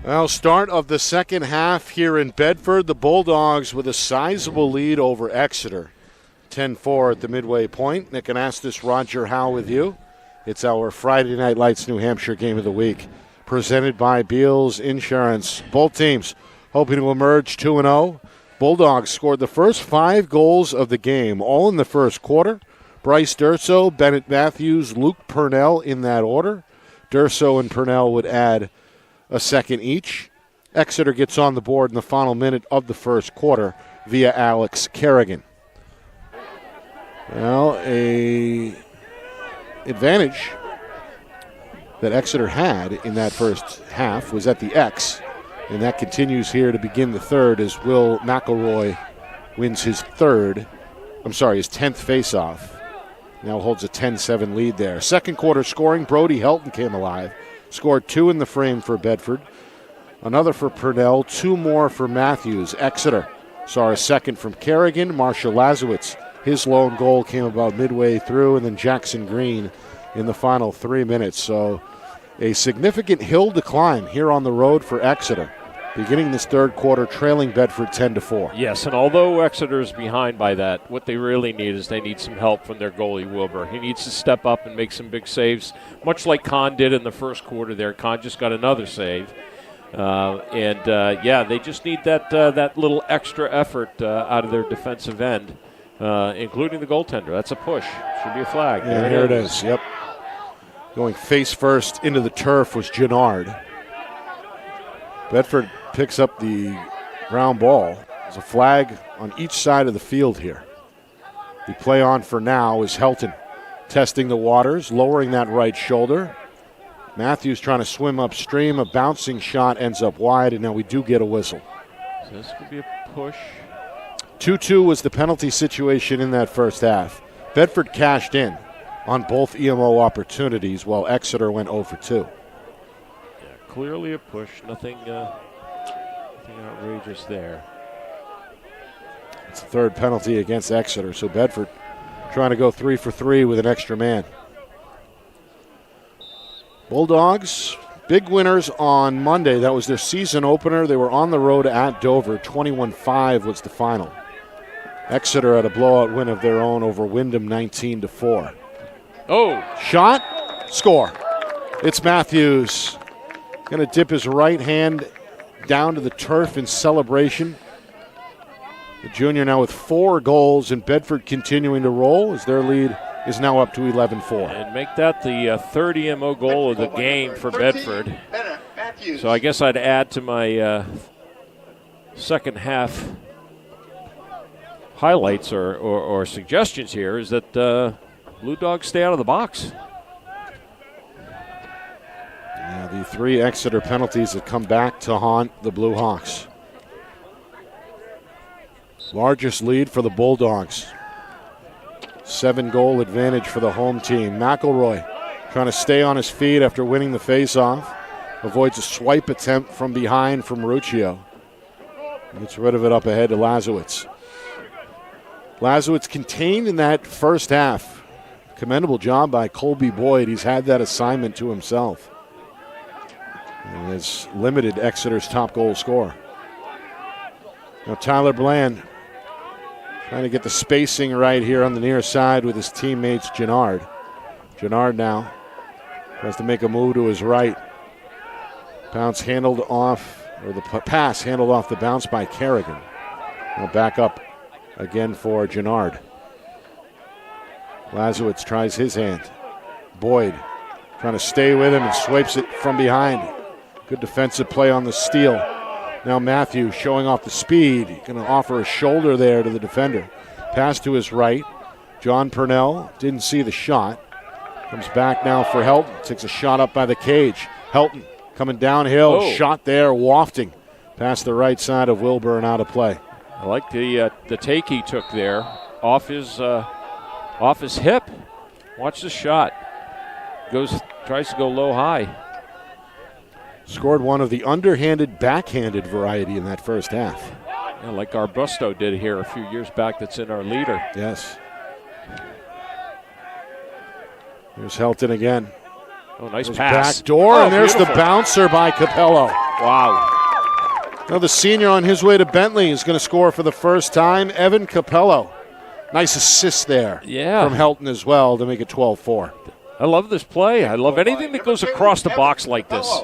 Well, start of the second half here in Bedford. The Bulldogs with a sizable lead over Exeter. 10-4 at the midway point. Nick Anastas, Roger Howe with you. It's our Friday Night Lights New Hampshire Game of the Week, presented by Beals Insurance. Both teams hoping to emerge 2-0. Bulldogs scored the first 5 goals of the game, all in the first quarter. Bryce Durso, Bennett Matthews, Luke Purnell in that order. Durso and Purnell would add a second each. Exeter gets on the board in the final minute of the first quarter via Alex Kerrigan. Well, a advantage that Exeter had in that first half was at the X, and that continues here to begin the third as Will McElroy wins his 10th faceoff. Now holds a 10-7 lead there. Second quarter scoring, Brody Helton came alive. Scored 2 in the frame for Bedford. Another for Purnell, 2 more for Matthews. Exeter saw a second from Kerrigan. Marshall Lazowitz, his lone goal came about midway through, and then Jackson Green in the final 3 minutes. So a significant hill to climb here on the road for Exeter, beginning this third quarter, trailing Bedford 10-4. Yes, and although Exeter is behind by that, what they really need is they need some help from their goalie, Wilbur. He needs to step up and make some big saves, much like Kahn did in the first quarter there. Kahn just got another save. They just need that little extra effort out of their defensive end, including the goaltender. That's a push. Should be a flag. Yeah, here it is. Yep. Going face first into the turf was Gennard. Bedford picks up the ground ball. There's a flag on each side of the field here. The play on for now is Helton testing the waters, lowering that right shoulder. Matthews trying to swim upstream. A bouncing shot ends up wide, and now we do get a whistle. So this could be a push. 2-2 was the penalty situation in that first half. Bedford cashed in on both EMO opportunities while Exeter went 0 for 2. Clearly a push, nothing outrageous there. It's the third penalty against Exeter, so Bedford trying to go 3 for 3 with an extra man. Bulldogs, big winners on Monday. That was their season opener. They were on the road at Dover. 21-5 was the final. Exeter had a blowout win of their own over Wyndham, 19-4. Oh! Shot, score. It's Matthews. Going to dip his right hand down to the turf in celebration. The junior now with 4 goals, and Bedford continuing to roll as their lead is now up to 11-4. And make that the third EMO goal of the game for Bedford. So I guess I'd add to my second half highlights or suggestions here is that Blue Dogs stay out of the box. Yeah, the 3 Exeter penalties that come back to haunt the Blue Hawks. Largest lead for the Bulldogs. 7-goal advantage for the home team. McElroy trying to stay on his feet after winning the faceoff. Avoids a swipe attempt from behind from Ruccio. Gets rid of it up ahead to Lazowitz. Lazowitz contained in that first half. Commendable job by Colby Boyd. He's had that assignment to himself. And has limited Exeter's top goal scorer. Now Tyler Bland trying to get the spacing right here on the near side with his teammates Gennard. Gennard now tries to make a move to his right. Pass handled off the bounce by Kerrigan. Now back up again for Gennard. Lazowitz tries his hand. Boyd trying to stay with him and swipes it from behind. Good defensive play on the steal. Now Matthews showing off the speed. He's going to offer a shoulder there to the defender. Pass to his right. John Purnell didn't see the shot. Comes back now for Helton. Takes a shot up by the cage. Helton coming downhill. Oh. Shot there, wafting past the right side of Wilbur and out of play. I like the take he took there off his hip. Watch the shot. Tries to go low high. Scored one of the underhanded, backhanded variety in that first half. Yeah, like Arbusto did here a few years back. That's in our leader. Yes. Here's Helton again. Oh, nice Goes pass. Back door, and there's beautiful. the bouncer by Capello. Wow. Now the senior on his way to Bentley is going to score for the first time, Evan Capello. Nice assist there from Helton as well to make it 12-4. I love this play. I love anything that goes across the box like this.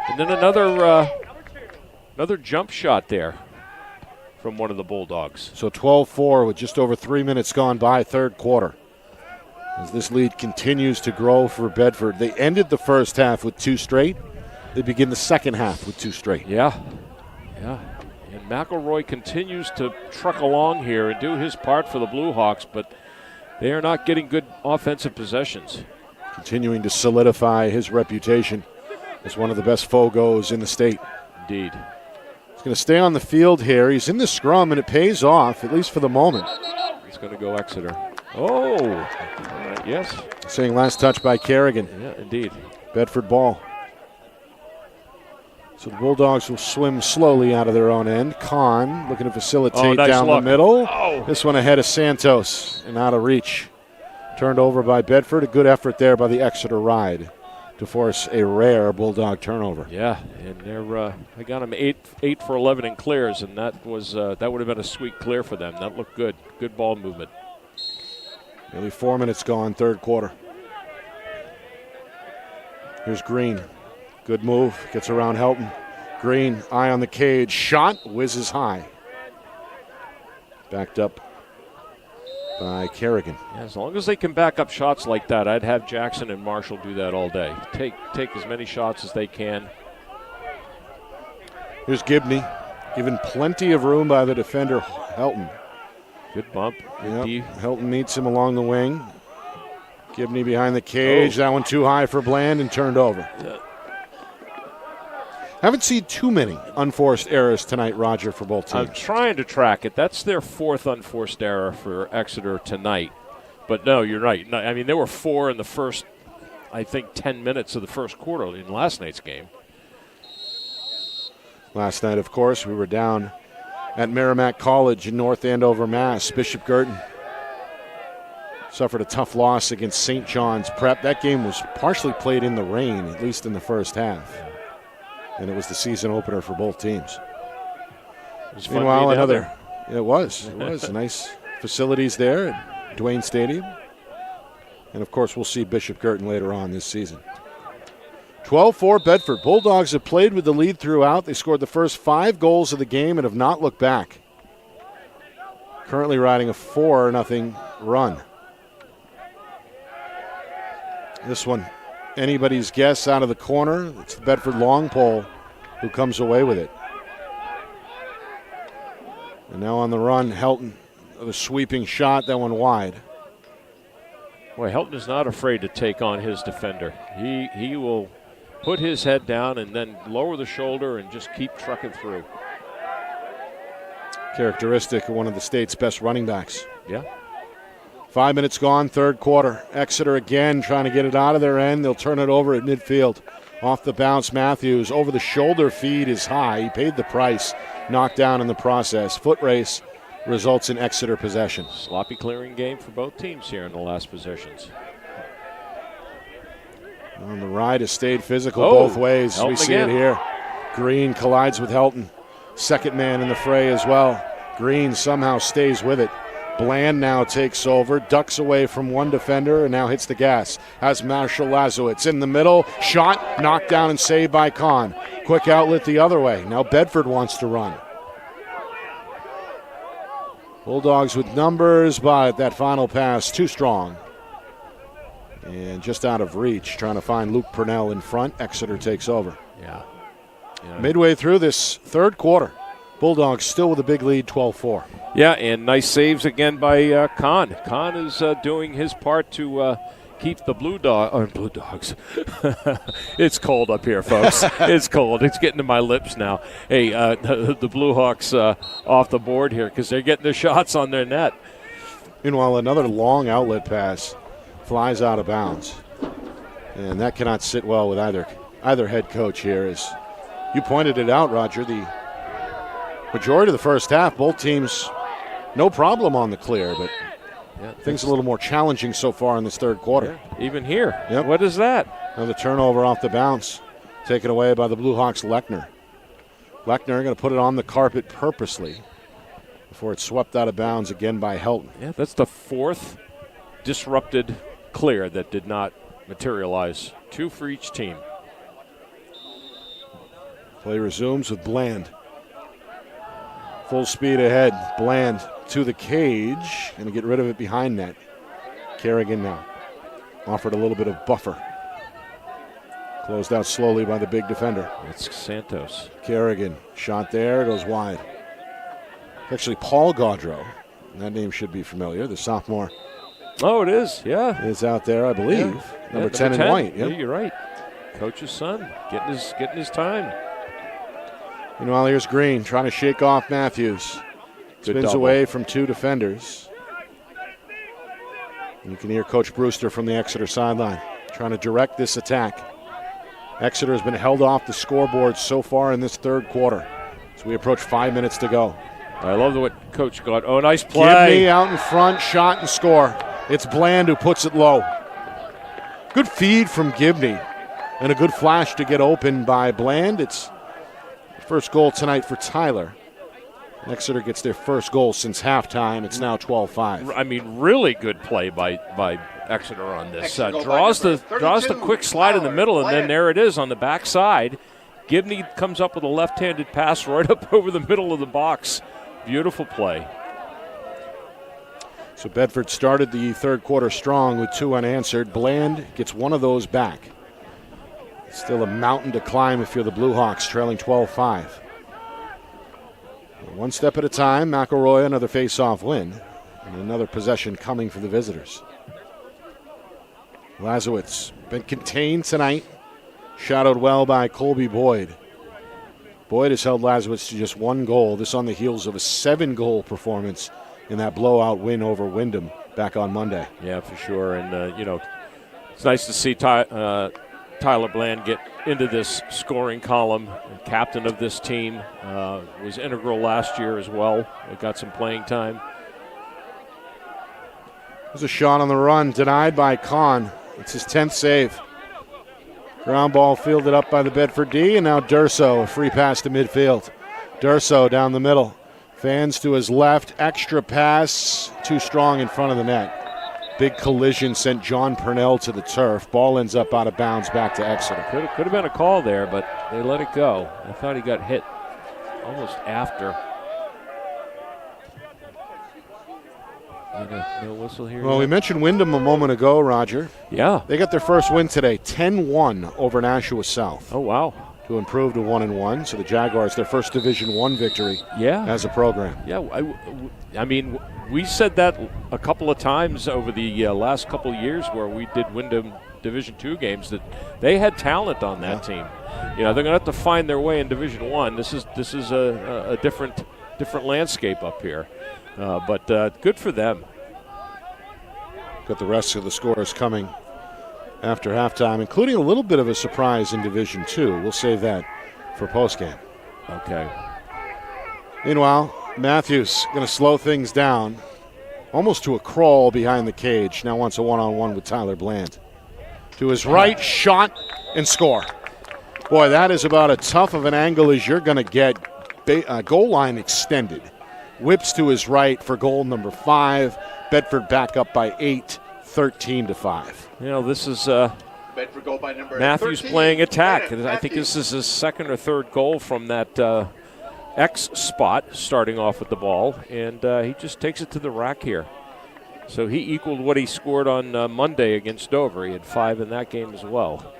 And then another jump shot there from one of the Bulldogs. So 12-4 with just over 3 minutes gone by, third quarter. As this lead continues to grow for Bedford. They ended the first half with 2 straight. They begin the second half with 2 straight. Yeah. And McElroy continues to truck along here and do his part for the Blue Hawks, but they are not getting good offensive possessions. Continuing to solidify his reputation as one of the best Fogos in the state. Indeed. He's going to stay on the field here. He's in the scrum, and it pays off, at least for the moment. He's going to go Exeter. Oh, yes. Saying last touch by Kerrigan. Yeah, indeed. Bedford ball. So the Bulldogs will swim slowly out of their own end. Kahn looking to facilitate down the middle. Oh. This one ahead of Santos and out of reach. Turned over by Bedford. A good effort there by the Exeter Ride to force a rare Bulldog turnover. Yeah, and they got him 8 for 11 in clears, and that would have been a sweet clear for them. That looked good. Good ball movement. Nearly 4 minutes gone, third quarter. Here's Green. Good move. Gets around Helton. Green, eye on the cage. Shot. Whizzes high. Backed up by Kerrigan. Yeah, as long as they can back up shots like that, I'd have Jackson and Marshall do that all day. Take as many shots as they can. Here's Gibney. Given plenty of room by the defender, Helton. Good bump. Yep. Helton meets him along the wing. Gibney behind the cage. That one too high for Bland and turned over. Yeah. Haven't seen too many unforced errors tonight, Roger, for both teams. I'm trying to track it. That's their 4th unforced error for Exeter tonight. But no, you're right. No, I mean, there were 4 in the first, I think, 10 minutes of the first quarter in last night's game. Last night, of course, we were down at Merrimack College in North Andover, Mass. Bishop Girton suffered a tough loss against St. John's Prep. That game was partially played in the rain, at least in the first half. And it was the season opener for both teams. Meanwhile, it was nice facilities there at Duane Stadium. And, of course, we'll see Bishop Girton later on this season. 12-4 Bedford. Bulldogs have played with the lead throughout. They scored the first 5 goals of the game and have not looked back. Currently riding a 4-0 run. This one, anybody's guess out of the corner. It's the Bedford long pole who comes away with it. And now on the run, Helton with a sweeping shot, that one wide. Boy, Helton is not afraid to take on his defender. He will put his head down and then lower the shoulder and just keep trucking through. Characteristic of one of the state's best running backs. Yeah. 5 minutes gone, third quarter. Exeter again trying to get it out of their end. They'll turn it over at midfield. Off the bounce, Matthews. Over the shoulder feed is high. He paid the price. Knocked down in the process. Foot race results in Exeter possession. Sloppy clearing game for both teams here in the last possessions. On the ride has stayed physical both ways. Helton we see again. it here. Green collides with Helton. Second man in the fray as well. Green somehow stays with it. Bland now takes over, ducks away from one defender, and now hits the gas. Has Marshall Lazowitz in the middle. Shot, knocked down and saved by Kahn. Quick outlet the other way. Now Bedford wants to run. Bulldogs with numbers, but that final pass too strong. And just out of reach, trying to find Luke Purnell in front. Exeter takes over. Yeah. Midway through this third quarter, Bulldogs still with a big lead, 12-4. Yeah, and nice saves again by Kahn. Kahn is doing his part to keep the Blue Dogs. It's cold up here, folks. It's cold. It's getting to my lips now. Hey, the Blue Hawks off the board here because they're getting their shots on their net. Meanwhile, another long outlet pass flies out of bounds. And that cannot sit well with either head coach here. As you pointed it out, Roger, the majority of the first half, both teams no problem on the clear, but things a little more challenging so far in this third quarter. Yeah, even here. Yep. What is that? Another turnover off the bounce, taken away by the Blue Hawks' Lechner. Lechner going to put it on the carpet purposely before it's swept out of bounds again by Helton. Yeah, that's the fourth disrupted clear that did not materialize. 2 for each team. Play resumes with Bland. Full speed ahead. Bland to the cage. Going to get rid of it behind net. Kerrigan now offered a little bit of buffer. Closed out slowly by the big defender. It's Santos. Kerrigan, shot there, goes wide. Actually, Paul Gaudreau, that name should be familiar, the sophomore. Oh, it is, yeah. Is out there, I believe. Yeah. Number 10 in white. Yep. Yeah, you're right. Coach's son, getting his time. Meanwhile, here's Green trying to shake off Matthews. Spins away from 2 defenders. And you can hear Coach Brewster from the Exeter sideline trying to direct this attack. Exeter has been held off the scoreboard so far in this third quarter. So we approach 5 minutes to go. I love what Coach got. Oh, nice play. Gibney out in front, shot and score. It's Bland who puts it low. Good feed from Gibney. And a good flash to get open by Bland. It's the first goal tonight for Tyler. Exeter gets their first goal since halftime. It's now 12-5. I mean, really good play by Exeter on this. Draws the quick slide in the middle, and then there it is on the backside. Gibney comes up with a left-handed pass right up over the middle of the box. Beautiful play. So Bedford started the third quarter strong with 2 unanswered. Bland gets one of those back. Still a mountain to climb if you're the Blue Hawks, trailing 12-5. One step at a time. McElroy, another face-off win. And another possession coming for the visitors. Lazowitz been contained tonight. Shadowed well by Colby Boyd. Boyd has held Lazowitz to just 1 goal. This on the heels of a 7-goal performance in that blowout win over Wyndham back on Monday. Yeah, for sure. And, it's nice to see Tyler Bland get into this scoring column. Captain of this team, was integral last year as well. Got some playing time. There's a shot on the run, denied by Kahn. It's his 10th save. Ground ball fielded up by the Bedford D, and now Durso, a free pass to midfield. Durso down the middle. Fans to his left, extra pass, too strong in front of the net. Big collision sent John Purnell to the turf. Ball ends up out of bounds back to Exeter. Could have been a call there, but they let it go. I thought he got hit almost after. No whistle here. Well, we mentioned Wyndham a moment ago, Roger. Yeah. They got their first win today, 10-1 over Nashua South. Oh, wow. To improve to 1-1. So the Jaguars, their first Division I victory as a program. Yeah, I mean, we said that a couple of times over the last couple of years where we did Wyndham Division II games that they had talent on that team. They're going to have to find their way in Division I. This is a different landscape up here. But good for them. Got the rest of the scores coming after halftime, including a little bit of a surprise in Division II. We'll save that for postgame. Okay. Meanwhile, Matthews going to slow things down, almost to a crawl behind the cage. Now wants a one-on-one with Tyler Bland. To his right, shot and score. Boy, that is about as tough of an angle as you're going to get. Goal line extended. Whips to his right for goal number 5. Bedford back up by 8, 13-5. This is Bedford goal by number Matthews 13, playing attack. And I think this is his second or third goal from that X spot, starting off with the ball. And he just takes it to the rack here. So he equaled what he scored on Monday against Dover. He had 5 in that game as well.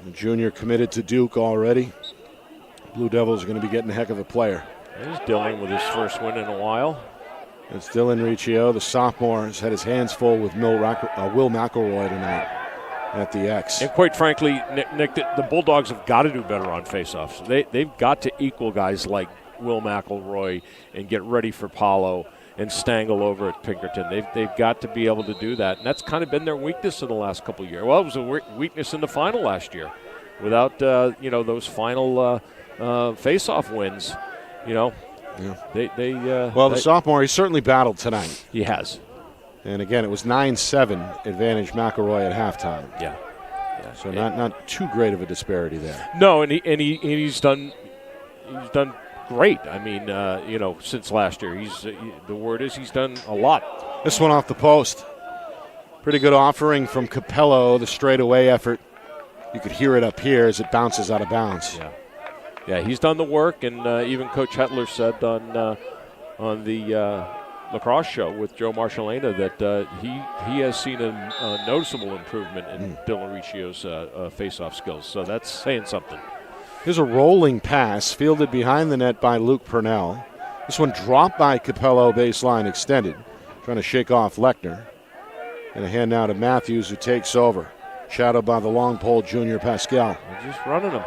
The junior committed to Duke already. Blue Devils are going to be getting a heck of a player. There's Dylan with his first win in a while. It's Dylan Riccio, the sophomore, has had his hands full with Will McElroy tonight at the X. And quite frankly, Nick, the Bulldogs have got to do better on faceoffs. They've got to equal guys like Will McElroy and get ready for Paulo and Stangl over at Pinkerton. They've got to be able to do that, and that's kind of been their weakness in the last couple of years. Well, it was a weakness in the final last year. Without those final face-off wins, Yeah. The sophomore, he certainly battled tonight. He has. And again, it was 9-7 advantage McElroy at halftime. Yeah. So not too great of a disparity there. No, and he's done great. I mean, since last year, the word is he's done a lot. This one off the post. Pretty good offering from Capello, the straightaway effort. You could hear it up here as it bounces out of bounds. Yeah, he's done the work, and even Coach Hetler said on the Lacrosse show with Joe Marcellena that he has seen a noticeable improvement in Dylan Riccio's face-off skills. So that's saying something. Here's a rolling pass fielded behind the net by Luke Purnell. This one dropped by Capello, baseline extended, trying to shake off Lechner. And a hand now to Matthews, who takes over. Shadowed by the long pole junior Pascal. They're just running him.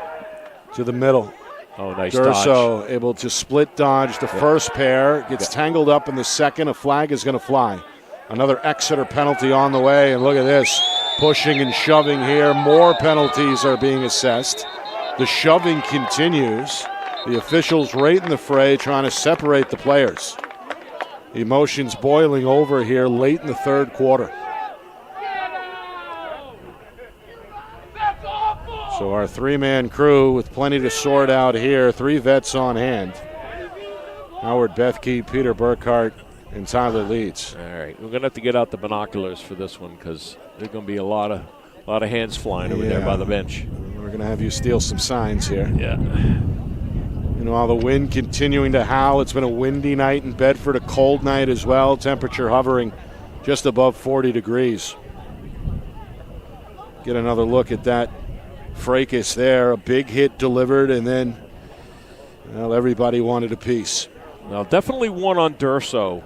To the middle. Oh, nice Durso dodge. able to split dodge the first pair. Gets tangled up in the second. A flag is going to fly. Another Exeter penalty on the way. And look at this. Pushing and shoving here. More penalties are being assessed. The shoving continues. The officials right in the fray trying to separate the players. Emotions boiling over here late in the third quarter. So our three-man crew with plenty to sort out here. Three vets on hand. Howard Bethke, Peter Burkhart, and Tyler Leeds. All right, we're going to have to get out the binoculars for this one because there's going to be a lot of hands flying over there by the bench. We're going to have you steal some signs here. Yeah. While the wind continuing to howl, it's been a windy night in Bedford, a cold night as well. Temperature hovering just above 40 degrees. Get another look at that fracas there. A big hit delivered, and then everybody wanted a piece. Well, definitely one on Durso.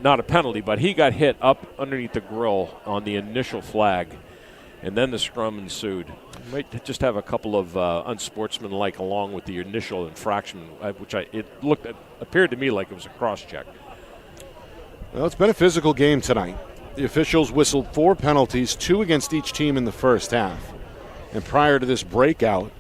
Not a penalty, but he got hit up underneath the grill on the initial flag, and then the scrum ensued. You might just have a couple of unsportsmanlike along with the initial infraction, which appeared to me like it was a cross-check. Well, it's been a physical game tonight. The officials whistled 4 penalties, 2 against each team in the first half. And prior to this breakout,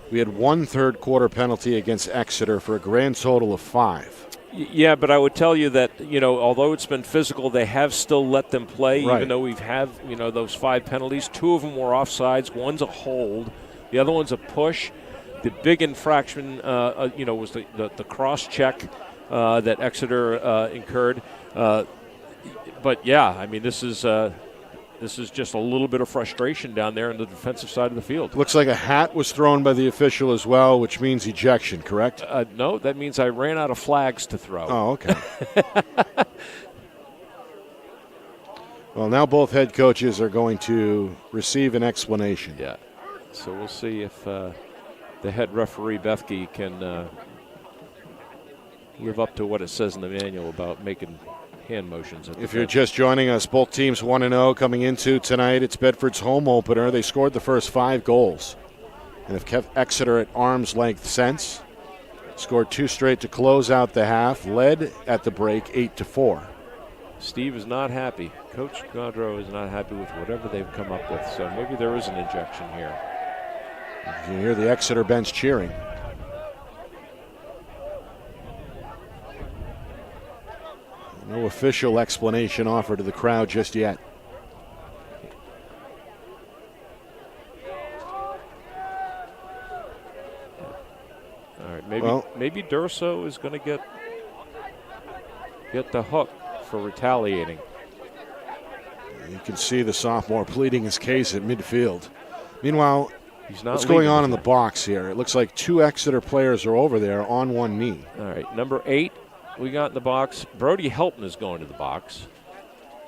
we had 1 third-quarter penalty against Exeter for a grand total of 5. Yeah, but I would tell you that, although it's been physical, they have still let them play, even though we've had, those 5 penalties. 2 of them were offsides. One's a hold. The other one's a push. The big infraction, was the cross-check that Exeter incurred. But, yeah, I mean, this is just a little bit of frustration down there on the defensive side of the field. Looks like a hat was thrown by the official as well, which means ejection, correct? No, that means I ran out of flags to throw. Oh, okay. Well, now both head coaches are going to receive an explanation. Yeah. So we'll see if the head referee, Bethke, can live up to what it says in the manual about making hand motions. If you're just joining us, both teams 1-0 coming into tonight. It's Bedford's home opener. They scored the first 5 goals and have kept Exeter at arm's length since. Scored 2 straight to close out the half. Led at the break 8-4. Steve is not happy. Coach Gaudreau is not happy with whatever they've come up with. So maybe there is an injection here. You can hear the Exeter bench cheering. No official explanation offered to the crowd just yet. All right, maybe Durso is going to get the hook for retaliating. You can see the sophomore pleading his case at midfield. Meanwhile, what's going on in the box here? It looks like 2 Exeter players are over there on one knee. All right, number 8 we got in the box. Brody Helton is going to the box.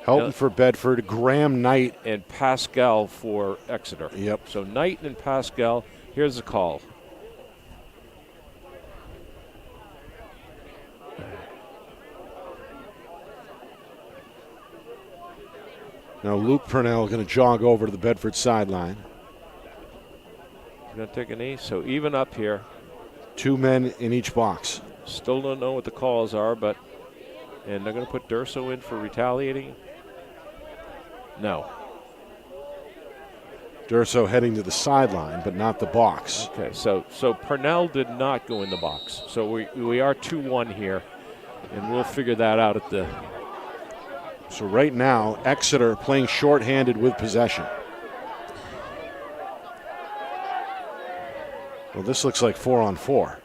Helton for Bedford, Graham Knight. And Pascal for Exeter. Yep. So Knight and Pascal. Here's the call. Now Luke Purnell going to jog over to the Bedford sideline. He's going to take a knee. So even up here. 2 men in each box. Still don't know what the calls are, and they're going to put Durso in for retaliating? No. Durso heading to the sideline, but not the box. Okay, so Purnell did not go in the box. So we are 2-1 here, and we'll figure that out at the... So right now, Exeter playing shorthanded with possession. Well, this looks like 4-on-4.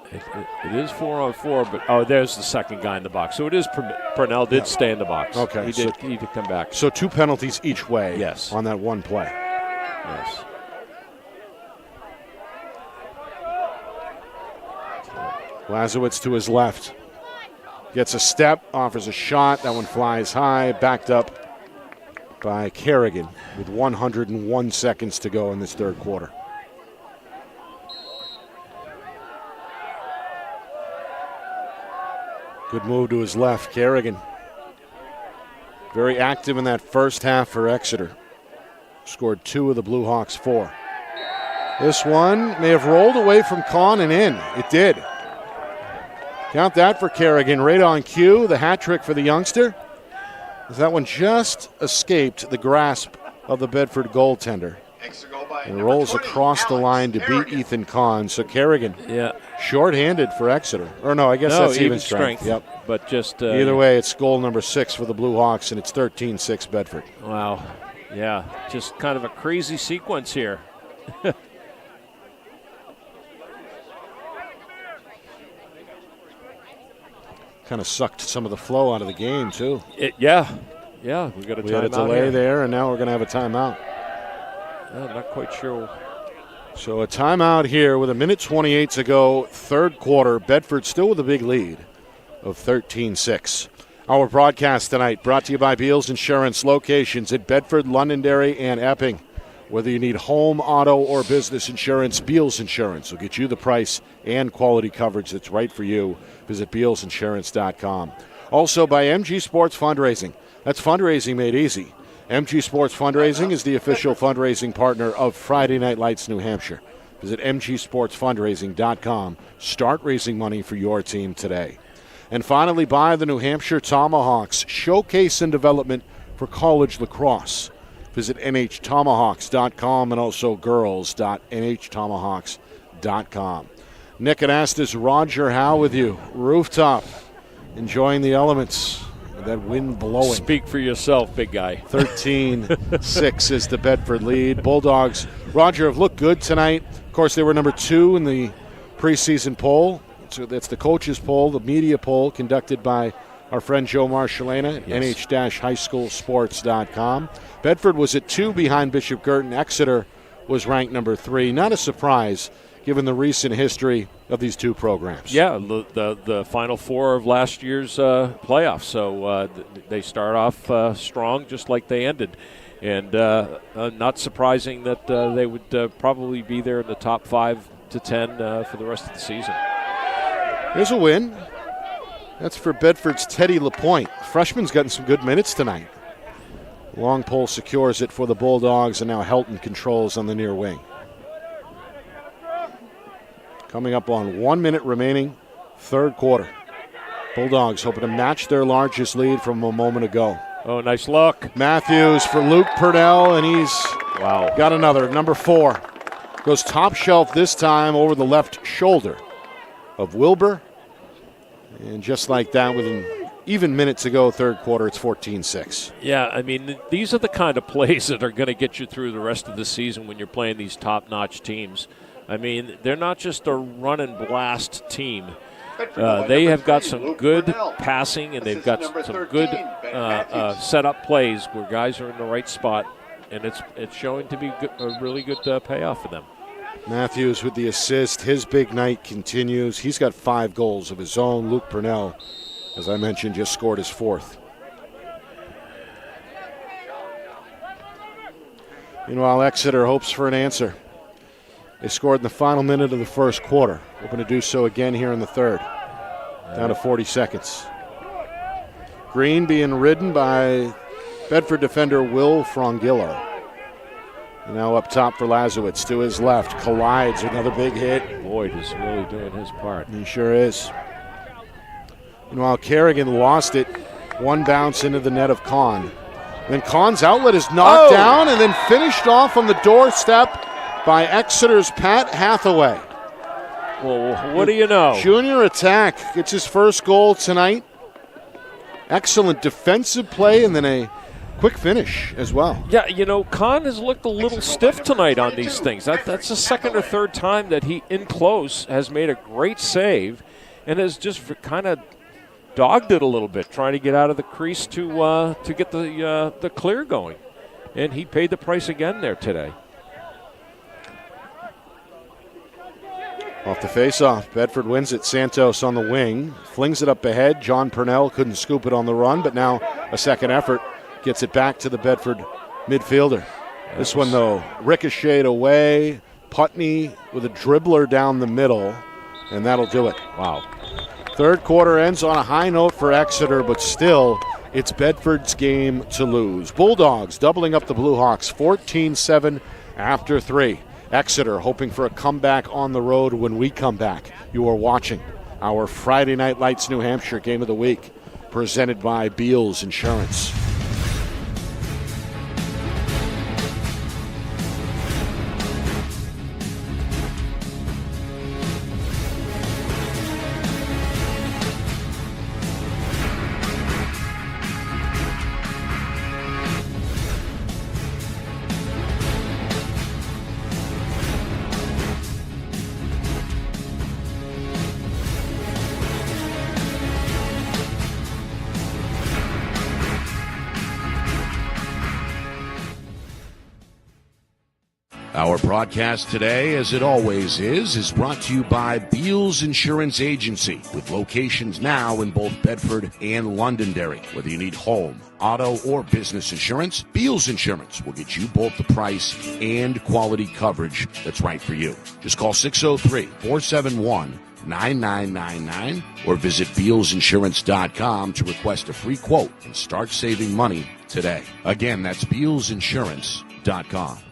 It is 4-on-4, but there's the second guy in the box. So it is Purnell did stay in the box. Okay. He did come back. So 2 penalties each way. Yes. On that one play. Yes. Lazowitz to his left. Gets a step, offers a shot. That one flies high, backed up by Kerrigan with 101 seconds to go in this third quarter. Good move to his left, Kerrigan. Very active in that first half for Exeter. Scored 2 of the Blue Hawks' 4. This one may have rolled away from Kahn and in. It did. Count that for Kerrigan. Right on cue, the hat trick for the youngster. As that one just escaped the grasp of the Bedford goaltender. And rolls across the line to beat Ethan Kahn. So Kerrigan, short-handed for Exeter. Or no, I guess that's even strength. Yep. But just either way, it's goal number 6 for the Blue Hawks, and it's 13-6 Bedford. Wow. Yeah, just kind of a crazy sequence here. Kind of sucked some of the flow out of the game, too. Yeah, we got a timeout. We had a delay there, and now we're going to have a timeout. I'm not quite sure. So a timeout here with 1:28 to go, third quarter. Bedford still with a big lead of 13-6. Our broadcast tonight brought to you by Beals Insurance, locations at Bedford, Londonderry, and Epping. Whether you need home, auto, or business insurance, Beals Insurance will get you the price and quality coverage that's right for you. Visit BealsInsurance.com. Also by MG Sports Fundraising. That's fundraising made easy. MG Sports Fundraising is the official fundraising partner of Friday Night Lights New Hampshire. Visit MGSportsFundraising.com. Start raising money for your team today. And finally, by the New Hampshire Tomahawks, showcase and development for college lacrosse. Visit NHTomahawks.com and also girls.NHTomahawks.com. Nick Anastas, Roger Howe with you. Rooftop, enjoying the elements. That wind blowing. Speak for yourself, big guy. 13-6 is the Bedford lead. Bulldogs, Roger, have looked good tonight. Of course, they were number 2 in the preseason poll. So that's the coaches poll, the media poll conducted by our friend Joe Marshallana at nh-highschoolsports.com. Bedford was at 2 behind Bishop Girton. Exeter was ranked number 3. Not a surprise given the recent history of these two programs. Yeah, the Final Four of last year's playoffs. So they start off strong just like they ended. And not surprising that they would probably be there in the top 5 to 10 for the rest of the season. Here's a win. That's for Bedford's Teddy LaPointe. Freshman's gotten some good minutes tonight. Long pole secures it for the Bulldogs, and now Helton controls on the near wing. Coming up on 1 minute remaining, third quarter. Bulldogs hoping to match their largest lead from a moment ago. Oh, nice look. Matthews for Luke Purnell, and he's got another. Number 4 goes top shelf this time over the left shoulder of Wilbur. And just like that, within even minutes ago, third quarter, it's 14-6. Yeah, I mean, these are the kind of plays that are going to get you through the rest of the season when you're playing these top-notch teams. I mean, they're not just a run-and-blast team. They have got some good passing, and they've got some good set-up plays where guys are in the right spot, and it's showing to be a really good payoff for them. Matthews with the assist. His big night continues. He's got 5 goals of his own. Luke Purnell, as I mentioned, just scored his 4th. Meanwhile, Exeter hopes for an answer. They scored in the final minute of the first quarter. Hoping to do so again here in the third. Down to 40 seconds. Green being ridden by Bedford defender Will Frongillo. Now up top for Lazowitz to his left. Collides, another big hit. Boyd is really doing his part. He sure is. Meanwhile, Kerrigan lost it. One bounce into the net of Kahn. Then Kahn's outlet is knocked down and then finished off on the doorstep by Exeter's Pat Hathaway. Well, what do you know? Junior attack gets his first goal tonight. Excellent defensive play and then a quick finish as well. Yeah, Kahn has looked a little stiff tonight on these things. That's the second or third time that he, in close, has made a great save and has just kind of dogged it a little bit, trying to get out of the crease to get the clear going. And he paid the price again there today. Off the face-off, Bedford wins it. Santos on the wing, flings it up ahead. John Purnell couldn't scoop it on the run, but now a second effort gets it back to the Bedford midfielder. This one, though, ricocheted away. Putney with a dribbler down the middle, and that'll do it. Wow. Third quarter ends on a high note for Exeter, but still, it's Bedford's game to lose. Bulldogs doubling up the Blue Hawks, 14-7 after 3. Exeter hoping for a comeback on the road when we come back. You are watching our Friday Night Lights New Hampshire Game of the Week, presented by Beals Insurance. Our broadcast today, as it always is brought to you by Beals Insurance Agency, with locations now in both Bedford and Londonderry. Whether you need home, auto, or business insurance, Beals Insurance will get you both the price and quality coverage that's right for you. Just call 603-471-9999 or visit BealsInsurance.com to request a free quote and start saving money today. Again, that's BealsInsurance.com.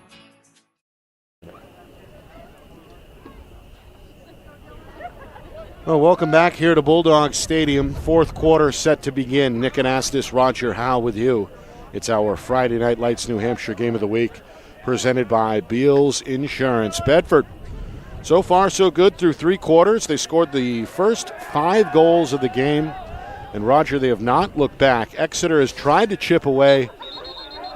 Well, welcome back here to Bulldog Stadium. Fourth quarter set to begin. Nick Anastas, Roger Howe with you. It's our Friday Night Lights New Hampshire Game of the Week, presented by Beals Insurance. Bedford, so far so good through three quarters. They scored the first 5 goals of the game. And Roger, they have not looked back. Exeter has tried to chip away,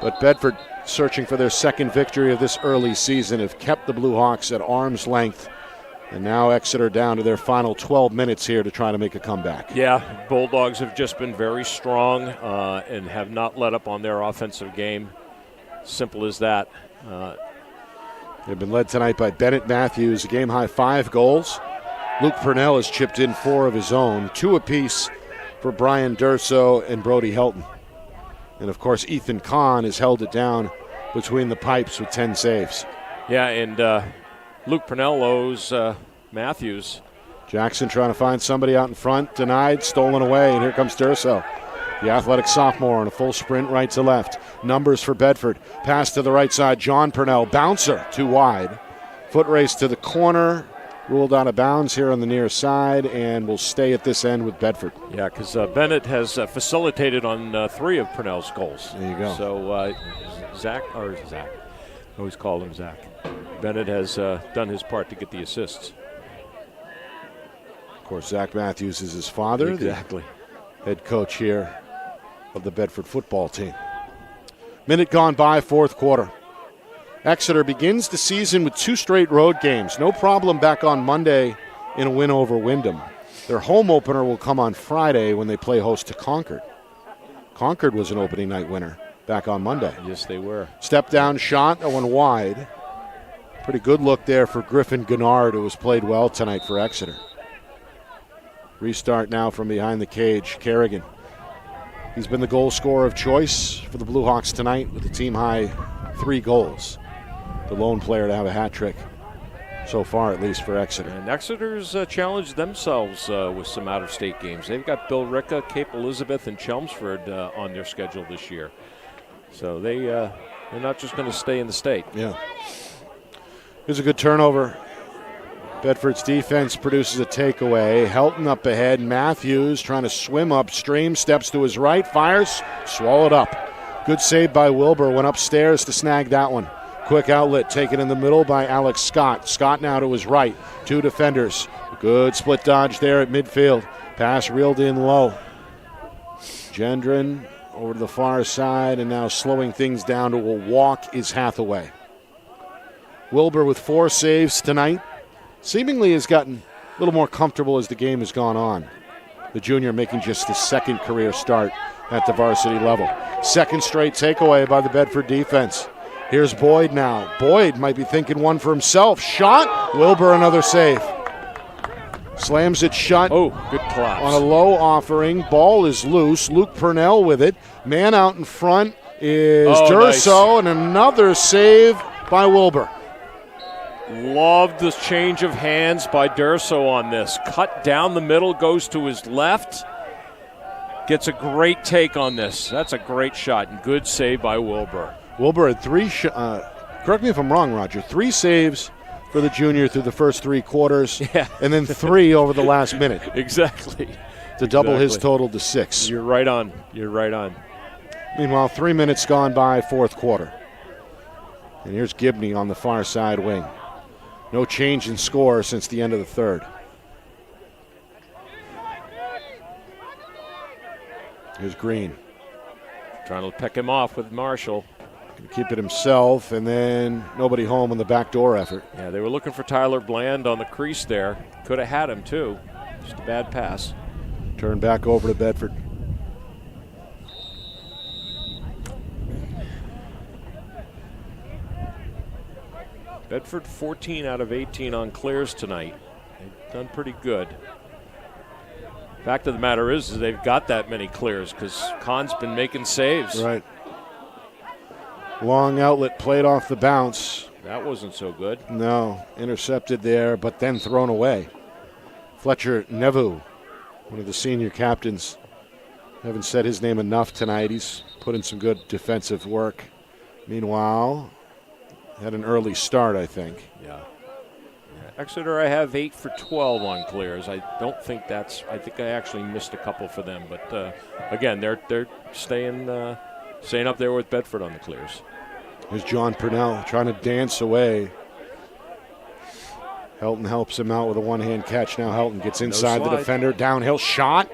but Bedford, searching for their second victory of this early season, have kept the Blue Hawks at arm's length. And now Exeter down to their final 12 minutes here to try to make a comeback. Yeah, Bulldogs have just been very strong and have not let up on their offensive game. Simple as that. They've been led tonight by Bennett Matthews, a game-high 5 goals. Luke Purnell has chipped in 4 of his own, 2 apiece for Brian Durso and Brody Helton. And, of course, Ethan Kahn has held it down between the pipes with 10 saves. Yeah, and Luke Purnell owes Matthews. Jackson trying to find somebody out in front, denied, stolen away, and here comes Durso. The athletic sophomore on a full sprint right to left. Numbers for Bedford. Pass to the right side, John Purnell. Bouncer, too wide. Foot race to the corner. Ruled out of bounds here on the near side, and will stay at this end with Bedford. Yeah, because Bennett has facilitated on 3 of Purnell's goals. There you go. So Zach, I always called him Zach. Bennett has done his part to get the assists. Of course, Zach Matthews is his father. Exactly. Head coach here of the Bedford football team. Minute gone by, fourth quarter. Exeter begins the season with 2 straight road games. No problem back on Monday in a win over Wyndham. Their home opener will come on Friday when they play host to Concord. Concord was an opening night winner back on Monday. Yes, they were. Step down shot, that one wide. Pretty good look there for Griffin Gennard, who has played well tonight for Exeter. Restart now from behind the cage. Kerrigan. He's been the goal scorer of choice for the Blue Hawks tonight with a team-high 3 goals. The lone player to have a hat trick so far, at least for Exeter. And Exeter's challenged themselves with some out-of-state games. They've got Bill Ricca, Cape Elizabeth, and Chelmsford on their schedule this year. So they're not just going to stay in the state. Yeah. Here's a good turnover. Bedford's defense produces a takeaway. Helton up ahead. Matthews trying to swim upstream. Steps to his right. Fires. Swallowed up. Good save by Wilbur. Went upstairs to snag that one. Quick outlet taken in the middle by Alex Scott. Scott now to his right. 2 defenders. Good split dodge there at midfield. Pass reeled in low. Gendron over to the far side, and now slowing things down to a walk is Hathaway. Wilbur with 4 saves tonight. Seemingly has gotten a little more comfortable as the game has gone on. The junior making just his 2nd career start at the varsity level. 2nd straight takeaway by the Bedford defense. Here's Boyd now. Boyd might be thinking one for himself. Shot. Wilbur another save. Slams it shut. Oh, good collapse. On a low offering. Ball is loose. Luke Purnell with it. Man out in front is Durso, nice. And another save by Wilbur. Love this change of hands by Durso on this. Cut down the middle, goes to his left. Gets a great take on this. That's a great shot and good save by Wilbur. Wilbur had 3, correct me if I'm wrong, Roger, 3 saves for the junior through the first 3 quarters, and then 3 over the last minute. Exactly. To double his total to 6. You're right on. You're right on. Meanwhile, 3 minutes gone by, 4th quarter. And here's Gibney on the far side wing. No change in score since the end of the 3rd. Here's Green. Trying to peck him off with Marshall. Can keep it himself, and then nobody home on the backdoor effort. Yeah, they were looking for Tyler Bland on the crease there. Could have had him, too. Just a bad pass. Turn back over to Bedford. Bedford 14 out of 18 on clears tonight. They've done pretty good. Fact of the matter is they've got that many clears because Kahn's been making saves. Right. Long outlet played off the bounce. That wasn't so good. No, intercepted there, but then thrown away. Fletcher Nevu, one of the senior captains. Haven't said his name enough tonight. He's put in some good defensive work. Meanwhile, had an early start, I think. Yeah. Exeter, I have 8 for 12 on clears. I don't think that's. I think I actually missed a couple for them, but again, they're staying up there with Bedford on the clears. Here's John Purnell trying to dance away. Helton helps him out with a one-hand catch. Now Helton gets inside the defender. Downhill shot.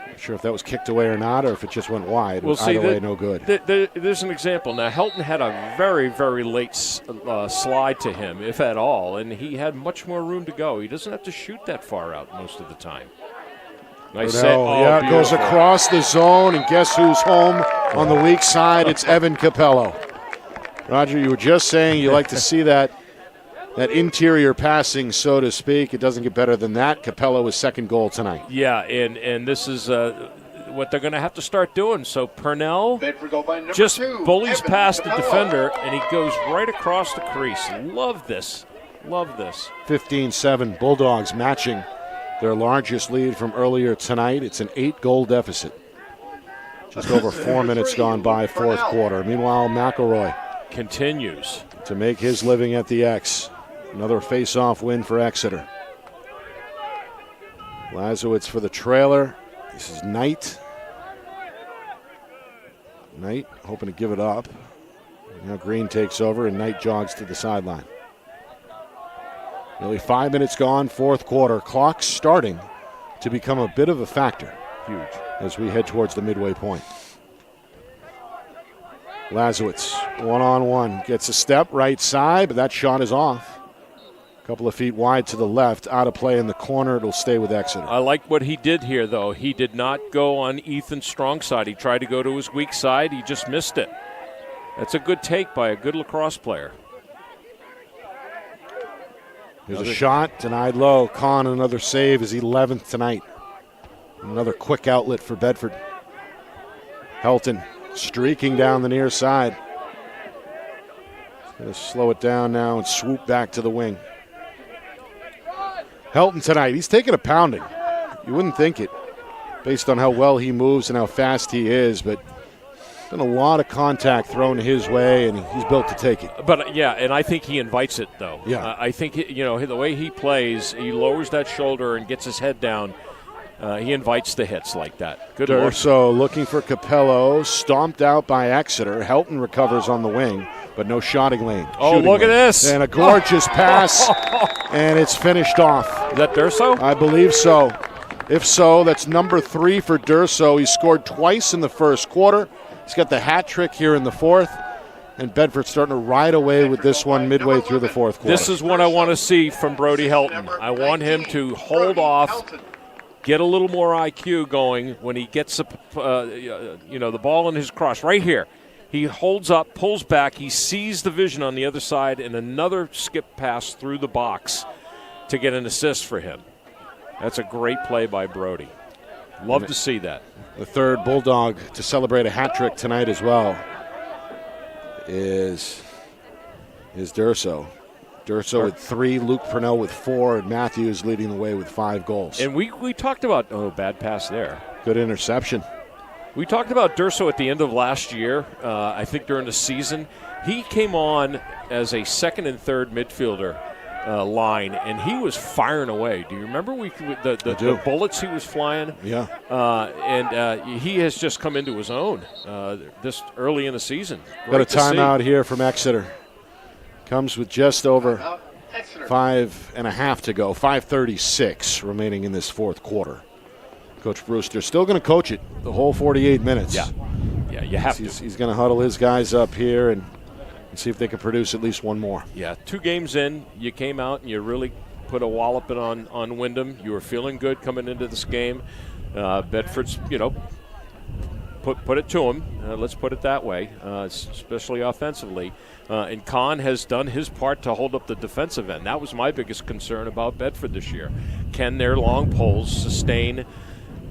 Not sure if that was kicked away or not, or if it just went wide. We'll see. Either way, no good. There's an example. Now, Helton had a very, very late slide to him, if at all, and he had much more room to go. He doesn't have to shoot that far out most of the time. Nice set. Oh, goes across the zone, and guess who's home on the weak side? It's Evan Capello. Roger, you were just saying you like to see that interior passing, so to speak. It doesn't get better than that. Capello his 2nd goal tonight. Yeah, and this is what they're going to have to start doing. So Purnell just bullies past the defender, and he goes right across the crease. Love this. Love this. 15-7 Bulldogs matching their largest lead from earlier tonight. It's an 8-goal deficit. Just over 4 minutes gone by, 4th quarter. Meanwhile, McElroy continues to make his living at the X. Another face-off win for Exeter. Lazowitz for the trailer. This is Knight. Knight hoping to give it up. Now Green takes over, and Knight jogs to the sideline. Nearly 5 minutes gone, 4th quarter. Clock starting to become a bit of a factor. Huge. As we head towards the midway point. Lazowitz, one-on-one, gets a step right side, but that shot is off. A couple of feet wide to the left, out of play in the corner. It'll stay with Exeter. I like what he did here, though. He did not go on Ethan's strong side. He tried to go to his weak side. He just missed it. That's a good take by a good lacrosse player. There's a shot, denied low. Kahn, another save, is 11th tonight. Another quick outlet for Bedford. Helton streaking down the near side. Going to slow it down now and swoop back to the wing. Helton tonight, he's taking a pounding. You wouldn't think it based on how well he moves and how fast he is, but been a lot of contact thrown his way, and he's built to take it. But, yeah, and I think he invites it, though. Yeah. I think, the way he plays, he lowers that shoulder and gets his head down. He invites the hits like that. Good work. Durso looking for Capello, stomped out by Exeter. Helton recovers on the wing, but no shooting lane. Look at this. And a gorgeous pass, and it's finished off. Is that Durso? I believe so. If so, that's number 3 for Durso. He scored twice in the first quarter. He's got the hat trick here in the fourth. And Bedford's starting to ride away with this one midway through the fourth quarter. This is what I want to see from Brody Helton. I want him to hold off, get a little more IQ going when he gets the ball in his cross right here. He holds up, pulls back, he sees the vision on the other side, and another skip pass through the box to get an assist for him. That's a great play by Brody. Love to see that. The third Bulldog to celebrate a hat trick tonight as well is Durso. Durso with 3, Luke Purnell with 4, and Matthews leading the way with 5 goals. And we talked about, bad pass there. Good interception. We talked about Durso at the end of last year, I think during the season. He came on as a second and third midfielder line, and he was firing away. Do you remember the bullets he was flying? Yeah. And he has just come into his own this early in the season. Got a timeout here from Exeter. Comes with just over 5.5 to go, 5:36 remaining in this fourth quarter. Coach Brewster still going to coach it the whole 48 minutes. Yeah, you have to. He's going to huddle his guys up here and see if they can produce at least one more. Yeah, 2 games in, you came out and you really put a walloping on Wyndham. You were feeling good coming into this game. Bedford's, put it to him. Let's put it that way, especially offensively. And Kahn has done his part to hold up the defensive end. That was my biggest concern about Bedford this year. Can their long poles sustain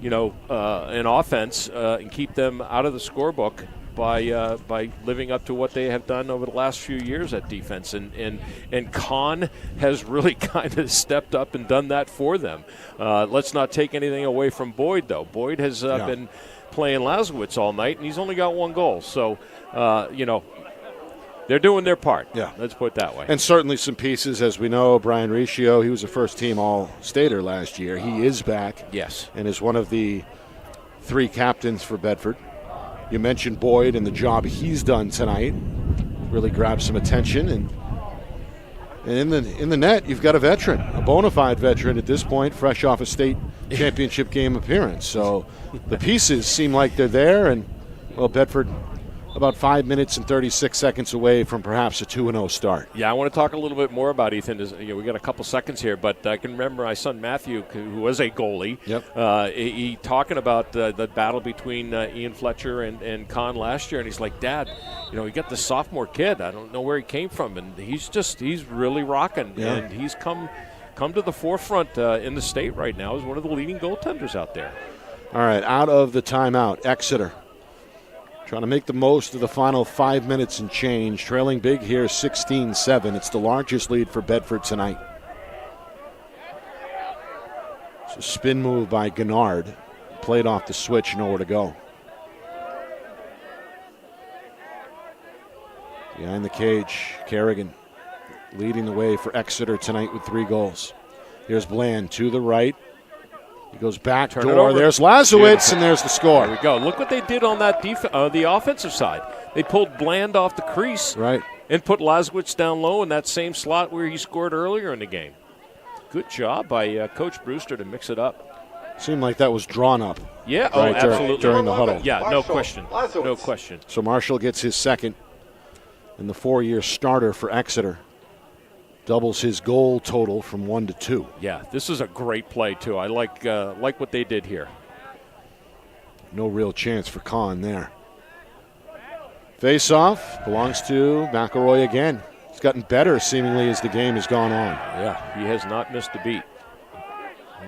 an offense and keep them out of the scorebook by living up to what they have done over the last few years at defense. And Kahn has really kind of stepped up and done that for them. Let's not take anything away from Boyd, though. Boyd has been playing Lazowitz all night, and he's only got 1 goal. So, they're doing their part. Yeah. Let's put it that way. And certainly some pieces, as we know. Brian Riccio, he was a first-team All-Stater last year. He is back. Yes. And is one of the 3 captains for Bedford. You mentioned Boyd and the job he's done tonight. Really grabbed some attention. And in the net, you've got a veteran, a bona fide veteran at this point, fresh off a state championship game appearance. So the pieces seem like they're there. And, Bedford about 5 minutes and 36 seconds away from perhaps a 2-0 start. Yeah, I want to talk a little bit more about Ethan. We got a couple seconds here, but I can remember my son Matthew, who was a goalie. Yep. He talking about the battle between Ian Fletcher and Kahn last year, and he's like, Dad, he got the sophomore kid. I don't know where he came from, and he's really rocking, and he's come to the forefront in the state right now as one of the leading goaltenders out there. All right, out of the timeout, Exeter trying to make the most of the final 5 minutes and change. Trailing big here, 16-7. It's the largest lead for Bedford tonight. It's a spin move by Gennard. Played off the switch, nowhere to go. Behind the cage, Kerrigan leading the way for Exeter tonight with 3 goals. Here's Bland to the right. He goes back door. There's Lazowitz, and there's the score. There we go. Look what they did on that the offensive side. They pulled Bland off the crease, right, and put Lazowitz down low in that same slot where he scored earlier in the game. Good job by Coach Brewster to mix it up. Seemed like that was drawn up. Yeah, right, absolutely. During the huddle. Yeah, no question. No question. So Marshall gets his second in the 4-year starter for Exeter. Doubles his goal total from 1 to 2. Yeah, this is a great play, too. I like what they did here. No real chance for Kahn there. Face-off belongs to McElroy again. He's gotten better, seemingly, as the game has gone on. Yeah, he has not missed a beat.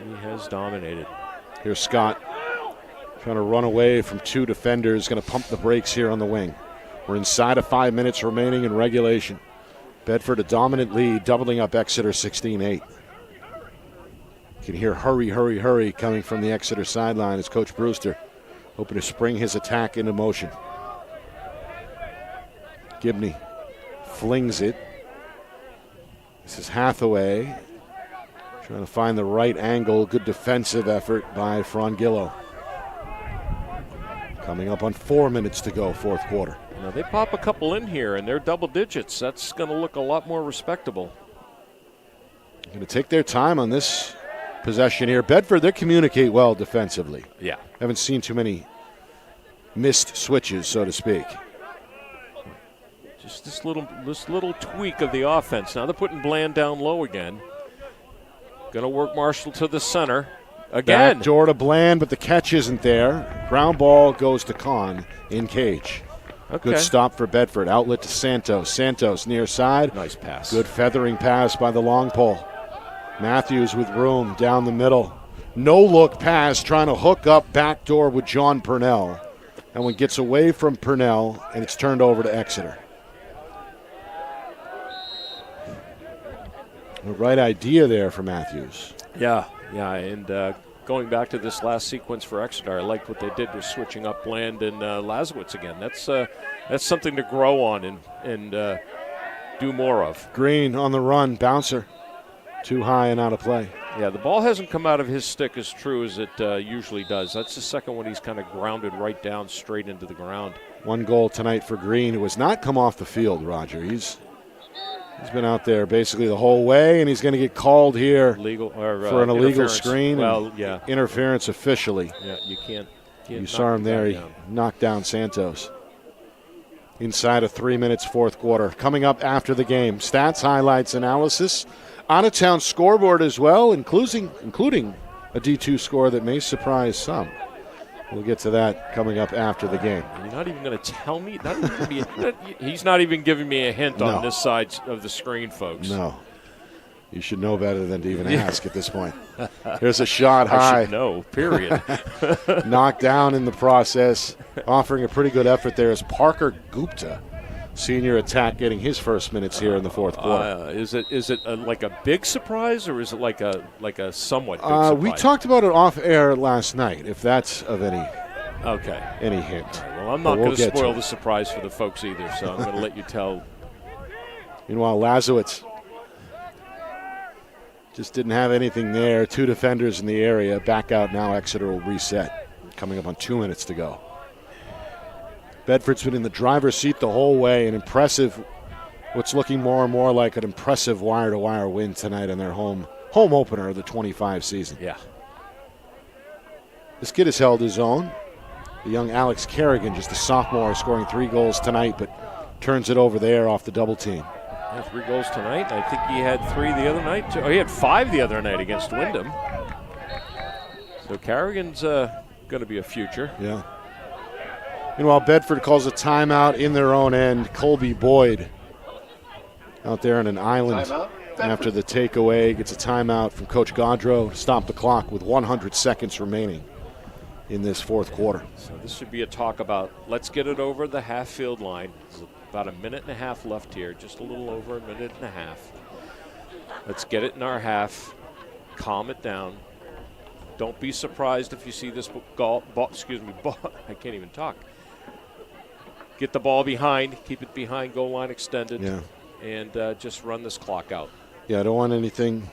He has dominated. Here's Scott trying to run away from 2 defenders. Going to pump the brakes here on the wing. We're inside of 5 minutes remaining in regulation. Bedford a dominant lead, doubling up Exeter 16-8. You can hear hurry, hurry, hurry coming from the Exeter sideline as Coach Brewster hoping to spring his attack into motion. Gibney flings it. This is Hathaway trying to find the right angle. Good defensive effort by Frangillo. Coming up on 4 minutes to go, fourth quarter. Now they pop a couple in here, and they're double digits. That's going to look a lot more respectable. Going to take their time on this possession here. Bedford, they communicate well defensively. Yeah. Haven't seen too many missed switches, so to speak. Just this little tweak of the offense. Now they're putting Bland down low again. Going to work Marshall to the center again. Back door to Bland, but the catch isn't there. Ground ball goes to Kahn in cage. Okay. Good stop for Bedford. Outlet to Santos. Santos near side. Nice pass. Good feathering pass by the long pole. Matthews with room down the middle. No look pass, trying to hook up back door with John Purnell. And one gets away from Purnell, and it's turned over to Exeter. The right idea there for Matthews. Yeah, and going back to this last sequence for Exeter, I liked what they did with switching up Bland and Lazowitz again. That's something to grow on and do more of. Green on the run, bouncer. Too high and out of play. Yeah, the ball hasn't come out of his stick as true as it usually does. That's the second one he's kind of grounded right down straight into the ground. One goal tonight for Green, who has not come off the field, Roger. He's been out there basically the whole way, and he's going to get called here for an illegal screen. Well, yeah. Interference officially. Yeah, you can't you saw him there. He knocked down Santos. Inside of 3 minutes, fourth quarter. Coming up after the game, stats, highlights, analysis. Out-of-town scoreboard as well, including a D2 score that may surprise some. We'll get to that coming up after the game. You're not even going to tell me? He's not even giving me a hint on this side of the screen, folks. No. You should know better than to even ask at this point. Here's a shot high. I should know, period. Knocked down in the process. Offering a pretty good effort there is Parker Gupta. Senior attack getting his first minutes here in the fourth quarter. Is it like a big surprise, or is it like a somewhat big surprise? We talked about it off air last night, if that's of any hint. Right, well, I'm not going to spoil the surprise for the folks either, so I'm going to let you tell. Meanwhile, Lazowitz just didn't have anything there. Two defenders in the area. Back out now. Exeter will reset. Coming up on 2 minutes to go. Bedford's been in the driver's seat the whole way. An impressive, what's looking more and more like an impressive wire-to-wire win tonight in their home opener of the 25 season. Yeah. This kid has held his own. The young Alex Kerrigan, just a sophomore, scoring 3 goals tonight, but turns it over there off the double team. Yeah, 3 goals tonight. I think he had 3 the other night. He had 5 the other night against Wyndham. So Kerrigan's going to be a future. Yeah. Meanwhile, Bedford calls a timeout in their own end. Colby Boyd out there on an island after the takeaway gets a timeout from Coach Gaudreau to stop the clock with 100 seconds remaining in this fourth quarter. So this should be a talk about let's get it over the half-field line. There's about a minute and a half left here, just a little over a minute and a half. Let's get it in our half, calm it down. Don't be surprised if you see this ball. I can't even talk. Get the ball behind, keep it behind goal line extended, and just run this clock out. Yeah, I don't want anything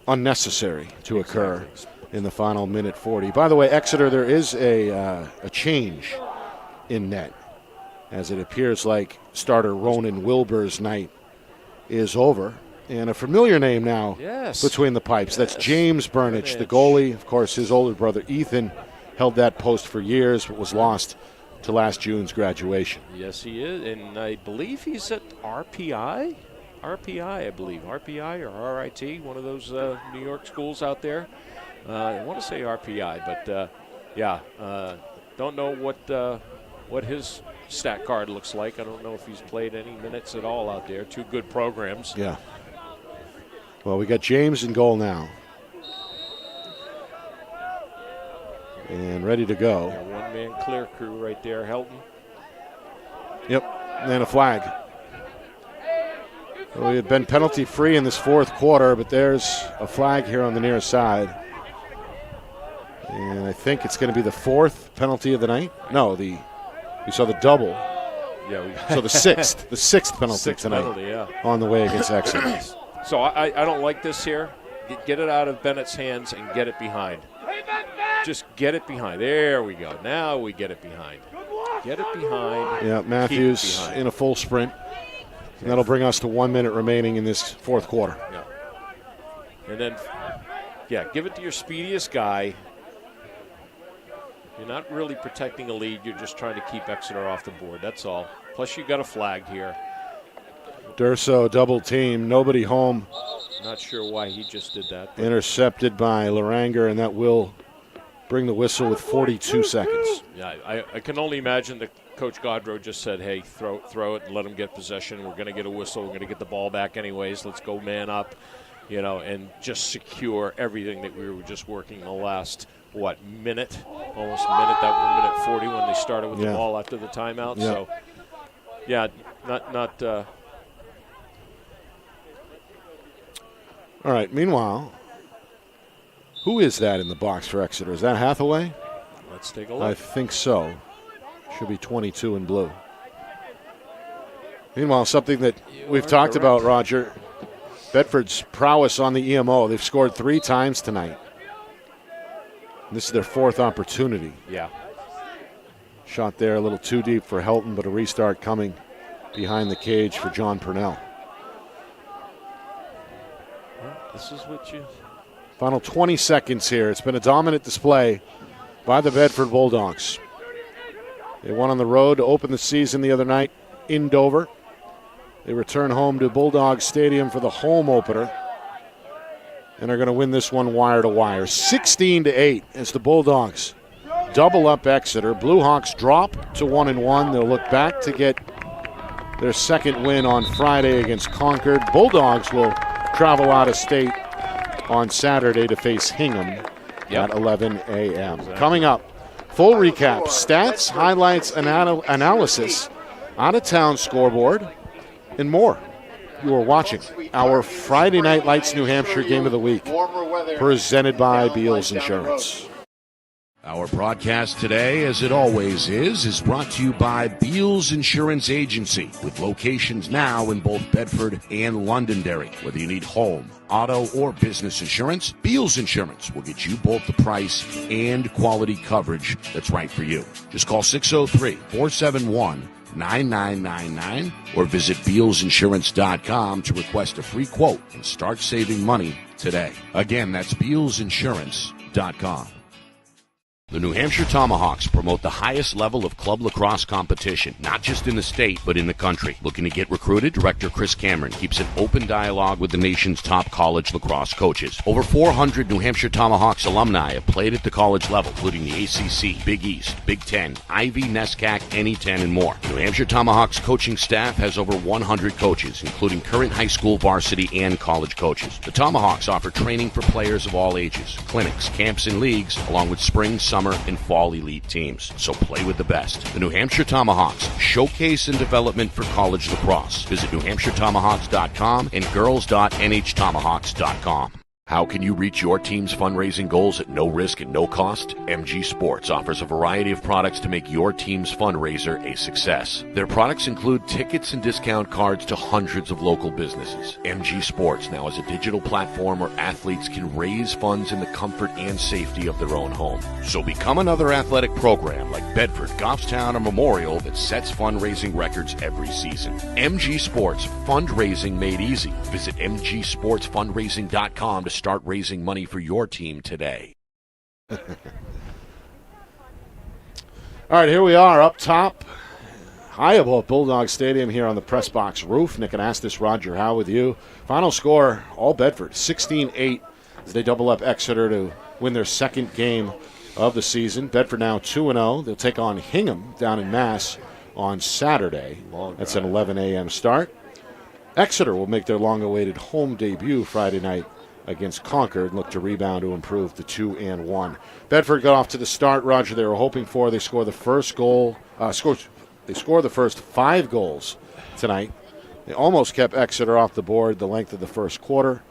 unnecessary to occur in the final minute 40. By the way, Exeter, there is a change in net, as it appears like starter Ronan Wilbur's night is over. And a familiar name now between the pipes. That's James Burnich, the goalie. Of course, his older brother Ethan held that post for years, but was lost to last June's graduation. Yes, he is, and I believe he's at RPI, I believe. RPI or RIT, one of those New York schools out there. I want to say RPI, but don't know what his stat card looks like. I don't know if he's played any minutes at all out there. 2 good programs. Yeah. Well, we got James in goal now. And ready to go. Yeah, one-man clear crew right there, Helton. Yep, and a flag. Well, we had been penalty-free in this fourth quarter, but there's a flag here on the near side. And I think it's going to be the 4th penalty of the night. No, we saw the double. Yeah, so the 6th penalty tonight on the way against Exeter. So I don't like this here. Get it out of Bennett's hands and get it behind. Just get it behind. There we go. Now we get it behind. Get it behind. Yeah, Matthews in a full sprint. And that'll bring us to 1 minute remaining in this fourth quarter. Yeah. And then Yeah, give it to your speediest guy. You're not really protecting a lead. You're just trying to keep Exeter off the board. That's all. Plus, you got a flag here. Durso double team. Nobody home. Not sure why he just did that. Intercepted by Laranger, and that will bring the whistle with 42 seconds. Yeah, I can only imagine that Coach Godrow just said, hey, throw it and let him get possession. We're going to get a whistle. We're going to get the ball back anyways. Let's go man up, and just secure everything that we were just working the last, minute? Almost a minute. That 1 minute 40 when they started with the ball after the timeout. Yeah. So, yeah, not All right, meanwhile, who is that in the box for Exeter? Is that Hathaway? Let's take a look. I think so. Should be 22 in blue. Meanwhile, something that we've talked about, Roger, Bedford's prowess on the EMO. They've scored 3 times tonight. This is their 4th opportunity. Yeah. Shot there a little too deep for Helton, but a restart coming behind the cage for John Purnell. This is what you... Final 20 seconds here. It's been a dominant display by the Bedford Bulldogs. They won on the road to open the season the other night in Dover. They return home to Bulldog Stadium for the home opener and are going to win this one wire to wire. 16-8 as the Bulldogs double up Exeter. Blue Hawks drop to 1-1. They'll look back to get their second win on Friday against Concord. Bulldogs will travel out of state on Saturday to face Hingham at 11 a.m. Exactly. Coming up, full recap, stats, highlights, analysis, out-of-town scoreboard, and more. You are watching our Friday Night Lights New Hampshire Game of the Week, presented by Beals Insurance. Our broadcast today, as it always is brought to you by Beals Insurance Agency, with locations now in both Bedford and Londonderry. Whether you need home, auto, or business insurance, Beals Insurance will get you both the price and quality coverage that's right for you. Just call 603-471-9999 or visit BealsInsurance.com to request a free quote and start saving money today. Again, that's BealsInsurance.com. The New Hampshire Tomahawks promote the highest level of club lacrosse competition, not just in the state, but in the country. Looking to get recruited? Director Chris Cameron keeps an open dialogue with the nation's top college lacrosse coaches. Over 400 New Hampshire Tomahawks alumni have played at the college level, including the ACC, Big East, Big Ten, Ivy, NESCAC, NE10, and more. New Hampshire Tomahawks coaching staff has over 100 coaches, including current high school varsity and college coaches. The Tomahawks offer training for players of all ages, clinics, camps, and leagues, along with spring, summer, and fall elite teams. So play with the best. The New Hampshire Tomahawks, showcase and development for college lacrosse. Visit NewHampshireTomahawks.com and girls.nhtomahawks.com. How can you reach your team's fundraising goals at no risk and no cost? MG Sports offers a variety of products to make your team's fundraiser a success. Their products include tickets and discount cards to hundreds of local businesses. MG Sports now has a digital platform where athletes can raise funds in the comfort and safety of their own home. So become another athletic program like Bedford, Goffstown, or Memorial that sets fundraising records every season. MG Sports, fundraising made easy. Visit mgsportsfundraising.com to start raising money for your team today. All right, here we are up top, high above Bulldog Stadium here on the press box roof. Nick and Astis, Roger Howe with you. Final score, all Bedford, 16-8 as they double up Exeter to win their second game of the season. Bedford now 2-0. They'll take on Hingham down in Mass on Saturday. That's an 11 a.m. start. Exeter will make their long-awaited home debut Friday night against Concord and look to rebound to improve to 2-1. Bedford got off to the start, Roger, they were hoping for. They score the first goal. They score the first 5 goals tonight. They almost kept Exeter off the board the length of the first quarter,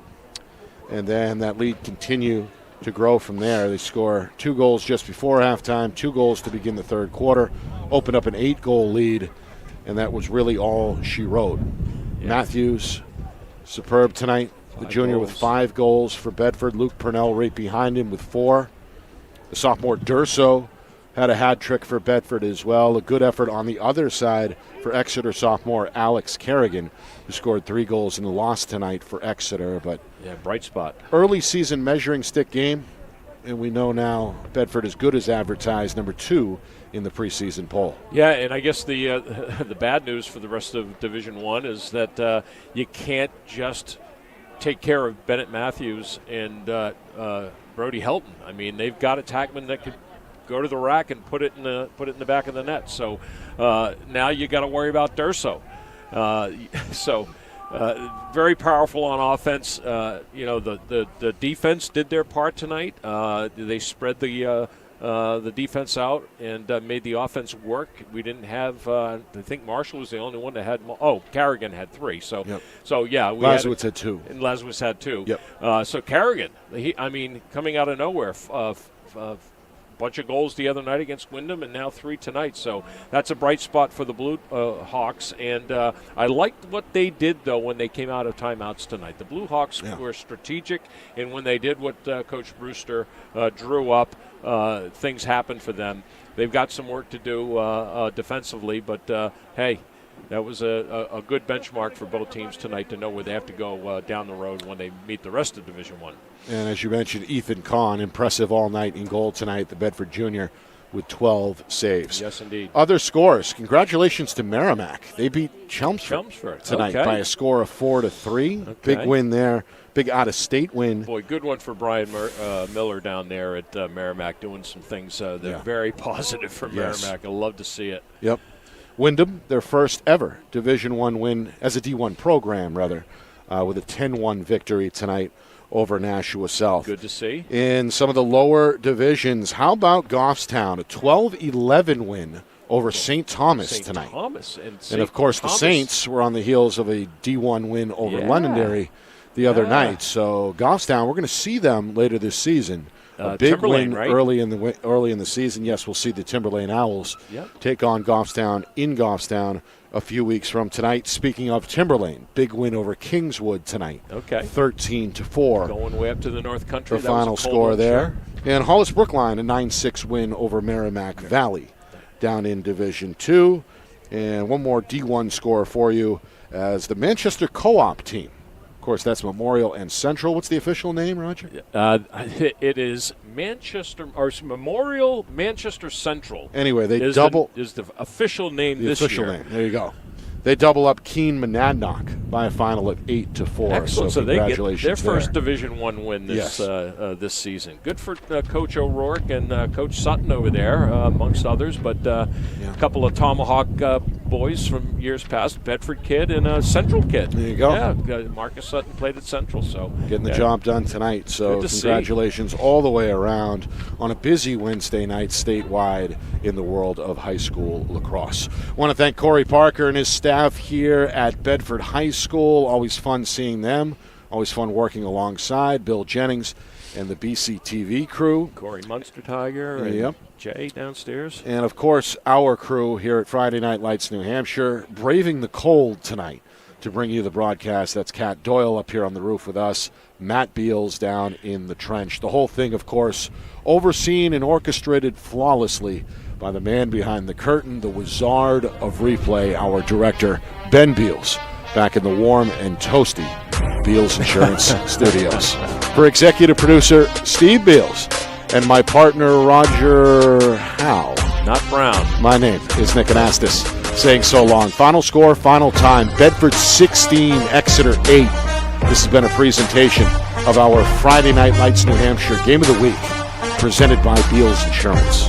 and then that lead continued to grow from there. They score 2 goals just before halftime, 2 goals to begin the third quarter, opened up an 8-goal lead, and that was really all she wrote. Yeah. Matthews, superb tonight. The junior with 5 goals for Bedford. Luke Purnell right behind him with 4. The sophomore Durso had a hat trick for Bedford as well. A good effort on the other side for Exeter sophomore Alex Kerrigan, who scored 3 goals in the loss tonight for Exeter. But yeah, bright spot. Early season measuring stick game, and we know now Bedford is good as advertised, number 2 in the preseason poll. Yeah, and I guess the the bad news for the rest of Division I is that you can't just take care of Bennett Matthews and Brody Helton. I mean, they've got attackmen that could go to the rack and put it in the back of the net. So now you got to worry about Durso. Very powerful on offense. The defense did their part tonight. They spread the defense out and made the offense work. We didn't have. I think Marshall was the only one that had. Carrigan had 3. So, yep. Lazowitz had 2. And Lazowitz had 2. Yep. So Carrigan, coming out of nowhere. Bunch of goals the other night against Wyndham, and now 3 tonight. So that's a bright spot for the Blue Hawks. And I liked what they did, though, when they came out of timeouts tonight. The Blue Hawks were strategic, and when they did what Coach Brewster drew up, things happened for them. They've got some work to do defensively, but hey, that was a good benchmark for both teams tonight to know where they have to go down the road when they meet the rest of Division I. And as you mentioned, Ethan Kahn, impressive all night in goal tonight, the Bedford junior, with 12 saves. Yes, indeed. Other scores. Congratulations to Merrimack. They beat Chelmsford tonight by a score of 4-3. Okay. Big win there. Big out-of-state win. Boy, good one for Brian Miller down there at Merrimack, doing some things that are very positive for Merrimack. I love to see it. Yep. Wyndham, their first ever Division I win as a D1 program, rather, with a 10-1 victory tonight over Nashua South. Good to see. In some of the lower divisions, how about Goffstown, a 12-11 win over St. Thomas tonight? And of course, the Saints were on the heels of a D1 win over Londonderry the other night. So Goffstown, we're going to see them later this season. A big win early in the season. Yes, we'll see the Timberlane Owls take on Goffstown in Goffstown a few weeks from tonight. Speaking of Timberlane, big win over Kingswood tonight. Okay. 13-4. Going way up to the North Country. The final score there. And Hollis Brookline, a 9-6 win over Merrimack Valley down in Division II. And one more D1 score for you as the Manchester Co-op team. Of course, that's Memorial and Central. What's the official name, Roger? It is Memorial Manchester Central. Anyway, they is the official name this year. The official name. There you go. They double up Keene Monadnock by a final of 8-4. Excellent. So congratulations, they get their first Division I win this season. Good for Coach O'Rourke and Coach Sutton over there, amongst others. But a couple of Tomahawk boys from years past, Bedford kid and a Central kid. There you go. Yeah, Marcus Sutton played at Central. So getting the job done tonight. So congratulations all the way around on a busy Wednesday night statewide in the world of high school lacrosse. I want to thank Corey Parker and his staff here at Bedford High School. Always fun seeing them. Always fun working alongside Bill Jennings and the BCTV crew. Corey Munster-Tiger and Jay downstairs. And, of course, our crew here at Friday Night Lights New Hampshire, braving the cold tonight to bring you the broadcast. That's Kat Doyle up here on the roof with us, Matt Beals down in the trench. The whole thing, of course, overseen and orchestrated flawlessly by the man behind the curtain, the wizard of replay, our director, Ben Beals, back in the warm and toasty Beals Insurance Studios. For executive producer Steve Beals and my partner Roger Howe. Not Brown. My name is Nick Anastas, saying so long. Final score, final time, Bedford 16, Exeter 8. This has been a presentation of our Friday Night Lights New Hampshire Game of the Week, presented by Beals Insurance.